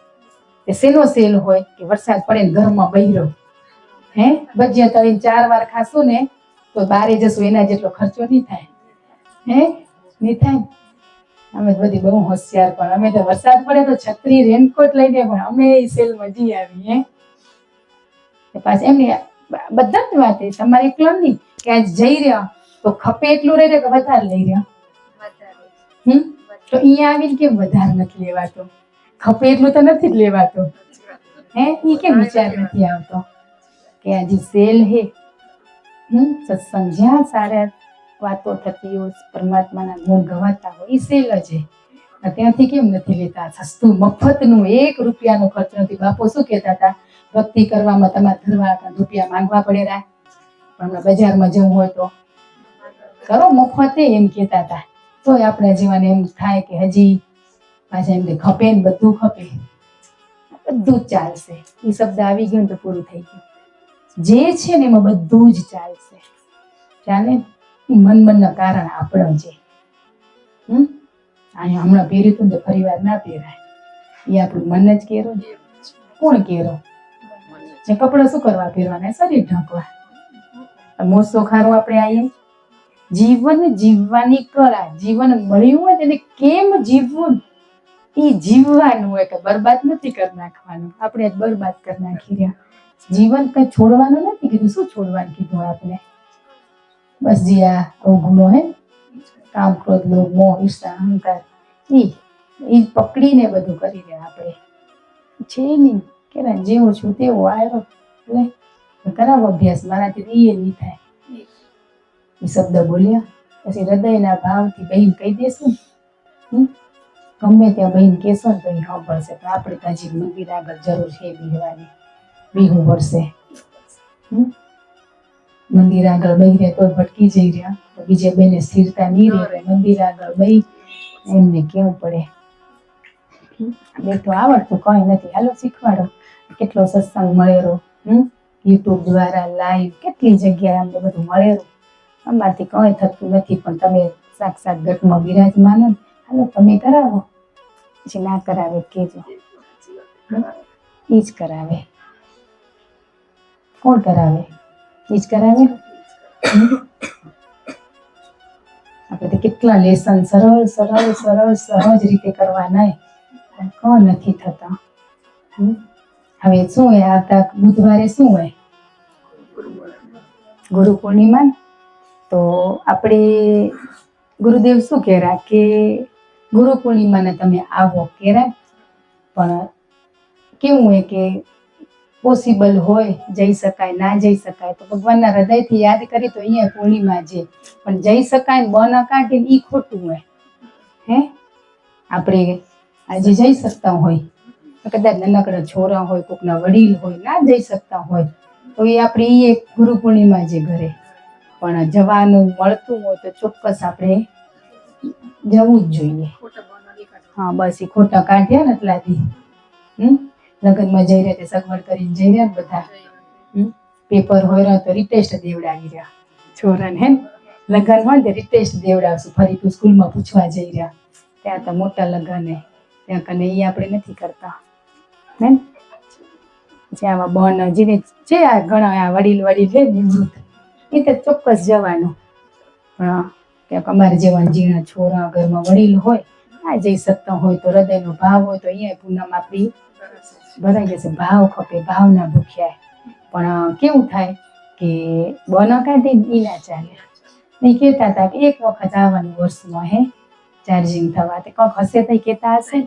તે શેનો સેલ હોય કે વરસાદ પડે ને ઘરમાં બહેરો ભજીયા તળીને 4 વાર ખાશું ને તો બારે જશું, એના જેટલો ખર્ચો નહીં થાય. નહીં થાય. અમે બધી બહુ હોશિયાર, પણ અમે તો વરસાદ પડે તો છત્રી રેનકોટ લઈને પણ અમે એ સેલમાં જઈ આવી. પાછું એમની બધા જ વાત તમારે એકલો નહીં કે આજ જઈ રહ્યા તો ખપે એટલું રહી રહ્યા કે વધારે લઈ રહ્યા. તો અહીંયા આવીને કેમ વધારે નથી લેવાતો? ખપે એટલું તો નથી જ લેવાતો. એ કેમ વિચાર નથી આવતો કે આજે સેલ હે? સત્સંગ જ્યાં સારા વાતો થતી હોય, પરમાત્માના ગુણ ગવાતા હોય, એ સેલ જ છે. ત્યાંથી કેમ નથી લેતા? સસ્તું મફતનું 1 રૂપિયાનો ખર્ચ નથી. બાપુ શું કહેતા હતા? ભક્તિ કરવામાં તમારે ઘરવાળા રૂપિયા માંગવા પડે રહ્યા, પણ બજારમાં જવું હોય તો કરો મફતે, એમ કહેતા હતા. તોય આપણે જીવન એમ થાય કે હજી પાછા એમ કે ખપે ને બધું ખપે, બધું જ ચાલશે. એ શબ્દ આવી ગયો ને તો પૂરું થઈ ગયું. જે છે ને એમાં બધું જ ચાલશે. ચાલે મનના કારણ આપણો છે. અહીંયા હમણાં પહેર્યું હતું ને ફરી વાર ના પહેરાય. એ આપણું મન જ કેરો. કોણ કેરો? કપડા શું કરવા પહેરવાના? શરીર ઢાંકવા. મોસો ખારો આપણે આવીએ. જીવન જીવવાની કળા, જીવન મળ્યું હોય તેને કેમ જીવવું એ જીવવાનું હોય, કે બરબાદ નથી કરી નાખવાનું. આપણે બરબાદ કરી નાખી રહ્યા. જીવન કઈ છોડવાનું નથી કીધું. શું છોડવાનું કીધું આપણે? બસ જે આ અવગુણો હે, કામ, ક્રોધ, લોભ, મોહ, ઈર્ષા, અહંકાર, એ પકડીને બધું કરી રહ્યા આપણે. છે નહીં કે જેવું છું તેવું આવ્યો એટલે કરાવો અભ્યાસ. મારાથી એ નહીં થાય. એ શબ્દ બોલ્યા પછી હૃદયના ભાવથી બહેન કહી દેશું. ગમે ત્યાં બહેન કહેશો ને તો એ સાંભળશે. તો આપણે તો હજી મંદિર આગળ જરૂર છે બીહવાની, બીહવું પડશે. મંદિર આગળ બહી રહે તો ભટકી જઈ રહ્યા, તો બીજે બેને સ્થિરતા નહીં રહે. મંદિર આગળ બહી એમને કેવું પડે બે તો આવડતું કઈ નથી, હાલો શીખવાડો. કેટલો સત્સંગ મળેલો, યુટ્યુબ દ્વારા લાઈવ કેટલી જગ્યાએ અમને બધું મળેલું. અમારથી કઈ થતું નથી, પણ તમે સાક્ષાત ઘટમાં બિરાજમાન ને, હાલો તમે કરાવો. પછી ના કરાવે કેજો, ઈ જ કરાવે. કોણ કરાવે? ઈ જ કરાવે. આપણે તો કેટલા લેસન સરળ સરળ સરળ સહજ રીતે કરવાના, કોણ નથી થતા. હવે શું હોય? આવતા બુધવારે શું હોય? ગુરુ પૂર્ણિમા. તો આપણે ગુરુદેવ શું કહેરા કે ગુરુ પૂર્ણિમાને તમે આવો કહેરા, પણ કેવું હોય કે પોસિબલ હોય, જઈ શકાય ના જઈ શકાય, તો ભગવાનના હૃદયથી યાદ કરી તો અહીંયા પૂર્ણિમા છે, પણ જઈ શકાય ને બન કાઢે એ ખોટું હોય. આપણે આજે જઈ શકતા હોય, કદાચ નાનકડા છોરા હોય, કોકના વડીલ હોય, ના જઈ શકતા હોય, તો એ આપણે એ ગુરુ પૂર્ણિમા જે ઘરે, પણ જવાનું મળતું હોય તો ચોક્કસ આપણે જવું જ જોઈએ. હા બસ એ ખોટા કાઢ્યા ને એટલાથી લગ્નમાં જઈ રહ્યા, સગવડ કરીને જઈ રહ્યા ને બધા. પેપર હોય તો રિટેસ્ટ દેવડાવી રહ્યા છોરાને. લગ્ન હોય ને રિટેસ્ટ દેવડાવશું, ફરી તું સ્કૂલમાં પૂછવા જઈ રહ્યા. ત્યાં તો મોટા લગ્ન ત્યાં કને એ આપણે નથી કરતા. આમાં બન જેને છે આ ઘણા વડીલ છે નિવૃત્ત, એ તો ચોક્કસ જવાનું. પણ કે અમારે જેવા ઝીણા છોરા ઘરમાં વડીલ હોય, આ જઈ શકતા હોય તો હૃદયનો ભાવ હોય તો અહીંયા પૂનમ આપણી ભરાઈ જશે. ભાવ ખપે, ભાવના ભૂખ્યા. પણ કેવું થાય કે બનો કાઢી ઈ ના ચાલે. નહીં કહેતા હતા કે એક વખત આવવાનું વર્ષમાં હે ચાર્જિંગ થવા, તે કંઈક હશે તો કહેતા હશે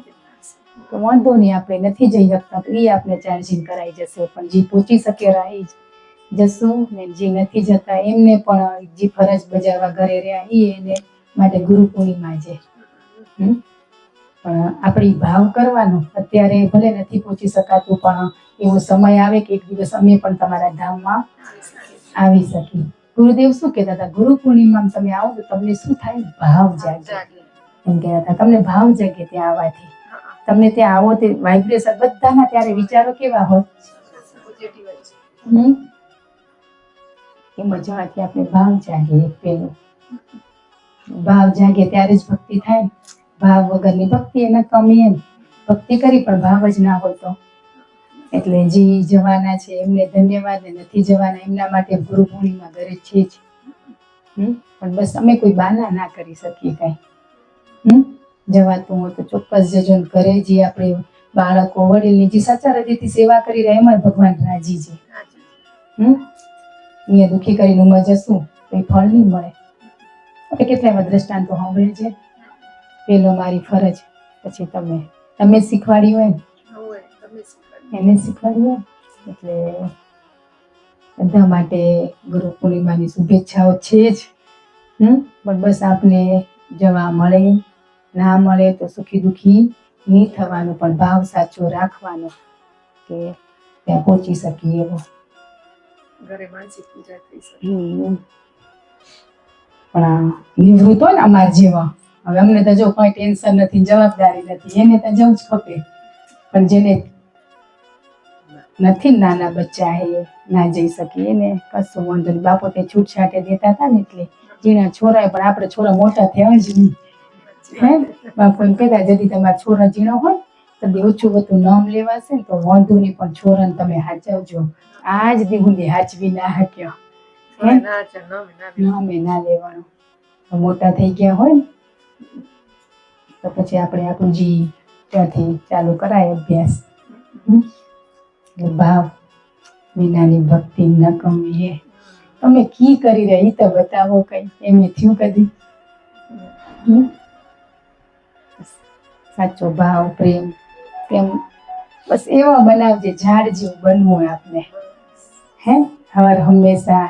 તો વાંધો નહીં, આપણે નથી જઈ શકતા તો એ આપણે ચાર્જિંગ કરાવી જશે. પણ જે પહોંચી શકે રહી જશું ને જે નથી જતા એમને પણ જે ફરજ બજાવવા ઘરે રહ્યા એને માટે ગુરુ પૂર્ણિમા છે. પણ આપણી ભાવ કરવાનો. અત્યારે ભલે નથી પહોંચી શકાતું પણ એવો સમય આવે કે એક દિવસ અમે પણ તમારા ધામમાં આવી શકીએ. ગુરુદેવ શું કહેતા હતા, ગુરુ પૂર્ણિમામાં તમે આવો તો તમને શું થાય, ભાવ જાગે એમ કહેતા હતા. તમને ભાવ જાગે ત્યાં આવવાથી. તમને ત્યાં આવો તે વાઇબ્રેશન બધાના ત્યારે વિચારો કેવા હોય એમાં જવાથી આપણે ભાવ જાગે. પેલું ભાવ જાગે ત્યારે જ ભક્તિ થાય. ભાવ વગરની ભક્તિ એને કમી એમ ભક્તિ કરી પણ ભાવ જ ના હોય તો. એટલે જે જવાના છે એમને ધન્યવાદ, નથી જવાના એમના માટે ગુરુ પૂર્ણિમા ઘરે છે જ. પણ બસ અમે કોઈ બાના ના કરી શકીએ કાંઈ. જવાતું હોય તો ચોક્કસ જજો. ઘરે જે આપણે બાળકો વડીલની જે સાચા હૃદયથી સેવા કરી રહ્યા એમાં ભગવાન રાજી છે. અહીંયા દુઃખી કરીને ઉંમર જશું તો એ ફળ નહીં મળે. આપણે કેટલા એવા દ્રષ્ટાંતો સાંભળે છે. પેલો મારી ફરજ, પછી તમે શીખવાડી હોય એને શીખવાડી હોય. એટલે બધા માટે ગુરુ પૂર્ણિમાની શુભેચ્છાઓ છે જ. પણ બસ આપને જવા મળે ના મળે તો સુખી દુઃખી નહીં થવાનું, પણ ભાવ સાચો રાખવાનો કે ત્યાં પહોંચી શકીએ એવો. ઘરે માનસિક પૂજા થઈ શકે. પણ આ નિવૃત્ત હોય ને અમાર જેવા, હવે અમને તો જો કોઈ ટેન્શન નથી, જવાબદારી નથી, એને તો જવું જ ખપે. પણ જેને નથી, નાના બચ્ચા હે ના જઈ શકીએ એને કશું વાંધો નહીં. બાપો તે છૂટછાટે દેતા હતા ને એટલે ઝીણા છોરા, પણ આપણે છોરા મોટા થયા જ નહીં. હે બાપુ એમ કહેતા જદી તમારા છોરા ઝીણો હોય તો ઓછું બધું નામ લેવાશે ને તો વાંધો નહીં, પણ છોરાને તમે હાચવજો. આજ દી સુધી હાચવી ના હક્યો. નામે ના લેવાનું. મોટા થઈ ગયા હોય ને તો પછી આપણે આપણું જી ત્યાંથી ચાલુ કરાય અભ્યાસ. ભાવ વિનાની ભક્તિ ન કમી. તમે કી કરી રહ્યા એ તો બતાવો કઈ. એમ થયું કદી સાચો ભાવ, પ્રેમ તેમ બસ એવા બનાવજે ઝાડ જેવું બનવું આપને. હે હર હંમેશા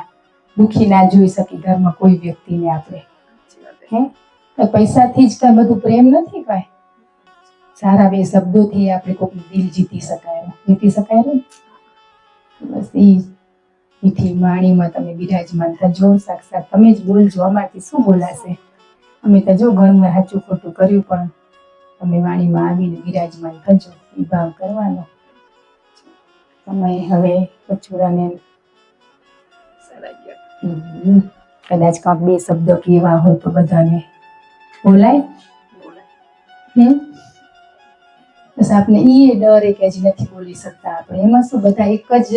દુઃખી ના જોઈ શકી ઘરમાં કોઈ વ્યક્તિને આપણે. હે પૈસાથી જ કઈ બધું પ્રેમ નથી. કઈ સારા બે શબ્દોથી આપણે કોઈનું દિલ જીતી શકાય. બસ એ મીઠી વાણીમાં તમે બિરાજમાન થજો. સાક્ષાત તમે જ બોલજો, અમારથી શું બોલાશે. અમે તો જો ઘણું સાચું ખોટું કર્યું પણ તમે વાણીમાં આવીને બિરાજમાન થજો. એ ભાવ કરવાનો. તમે હવે કચુરાને કદાચ કાંક બે શબ્દો કેવા હોય તો બધાને બોલાય. બસ આપણે એ ડરે કે હજી નથી બોલી શકતા આપણે. એમાં શું બધા એક જ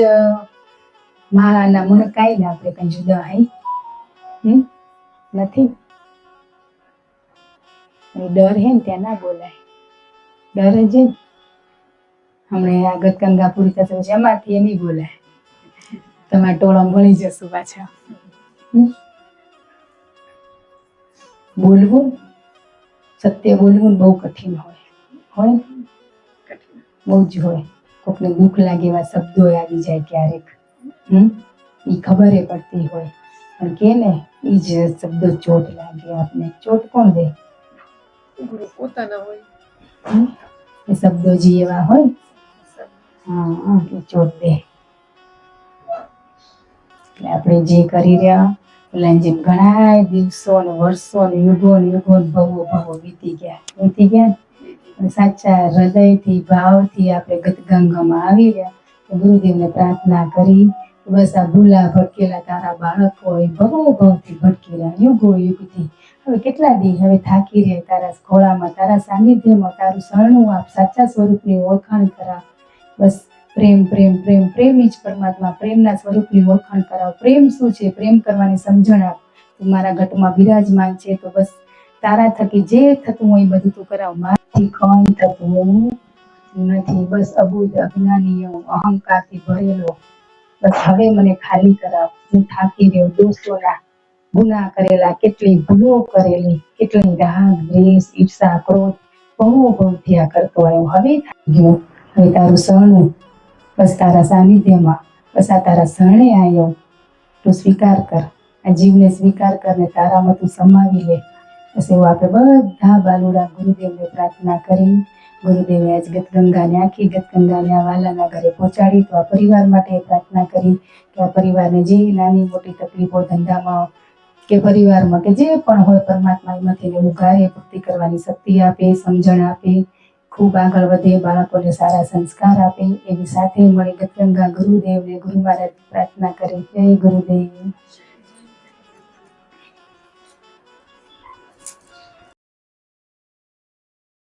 માળાના મને કાંઈ ને આપણે કઈ જુદા હઈ નથી. ડર હે ને ત્યાં ના બોલાય. ડર જ હમણાં આગત ગંગાપુરી થશે પછી એમાંથી એ નહીં બોલાય. તમારા ટોળામાં ભણી જશું પાછા. બોલવું સત્ય બોલવું બહુ કઠિન હોય બહુ જ હોય. કોકને દુઃખ લાગે એવા શબ્દો આવી જાય ક્યારેક. એ ખબર પડતી હોય પણ કે ને એ જ શબ્દો ચોટ લાગે આપને. ચોટ કોણ દે? પોતાના હોય એ શબ્દો જે એવા હોય એ ચોટ દે. એટલે આપણે જે કરી રહ્યા પેલા જેમ ઘણા દિવસો ને વર્ષો ને યુગો ને ભવો વીતી ગયા. સાચા હૃદયથી ભાવથી આપણે ગતગંગામાં આવી રહ્યા. ગુરુદેવને પ્રાર્થના કરી બસ આ ભૂલા ભટકેલા તારા બાળકો ભવથી ભટકેલા યુગોથી હવે કેટલા દી હવે થાકી રહ્યા તારા ખોળામાં, તારા સાનિધ્યમાં, તારું શરણું આપ. સાચા સ્વરૂપની ઓળખાણ કરાવ. બસ પ્રેમ પ્રેમ પ્રેમ પ્રેમ જ પરમાત્મા. પ્રેમના સ્વરૂપની ઓળખાણ કરાવ. પ્રેમ શું છે પ્રેમ કરવાની સમજણ આપ. તું મારા ઘટમાં બિરાજમાન છે, તો બસ તારા થકી જે થતું હોય એ બધું તું કરાવ. મારાથી કંઈ થતું નથી. બસ અબુધ અજ્ઞાની અહંકારથી ભરેલો, બસ હવે મને ખાલી કરાવ. હું થાકી રહ્યો. દોષોના ગુનાહ કરેલા, કેટલી ભૂલો કરેલી, કેટલી રાગ દ્વેષ ઈર્ષા ક્રોધ બહુ થયા કરતો આવ્યો. હવે થઈ ગયો. હવે તારું શરણું, બસ તારા સાનિધ્યમાં, બસ આ તારા શરણે આવ્યો. તું સ્વીકાર કર, આ જીવને સ્વીકાર કર ને તારામાં તું સમાવી લે. બસ એવું આપણે બધા બાલુડા ગુરુદેવને પ્રાર્થના કરી. ગુરુદેવે આજ ગતગંગાને આખી ગતગંગાને આ વાલાના ઘરે પહોંચાડી. તો આ પરિવાર માટે પ્રાર્થના કરી કે આ પરિવારને જે નાની મોટી તકલીફો ધંધામાં કે પરિવારમાં કે જે પણ હોય, પરમાત્મા એમાંથી ઉગારે પૂર્તિ કરવાની શક્તિ આપે, સમજણ આપે, ખૂબ આગળ વધે, બાળકોને સારા સંસ્કાર આપે. એવી સાથે મળી ગતગંગા ગુરુદેવને ગુરુ મહારાજ પ્રાર્થના કરી. જય ગુરુદેવ.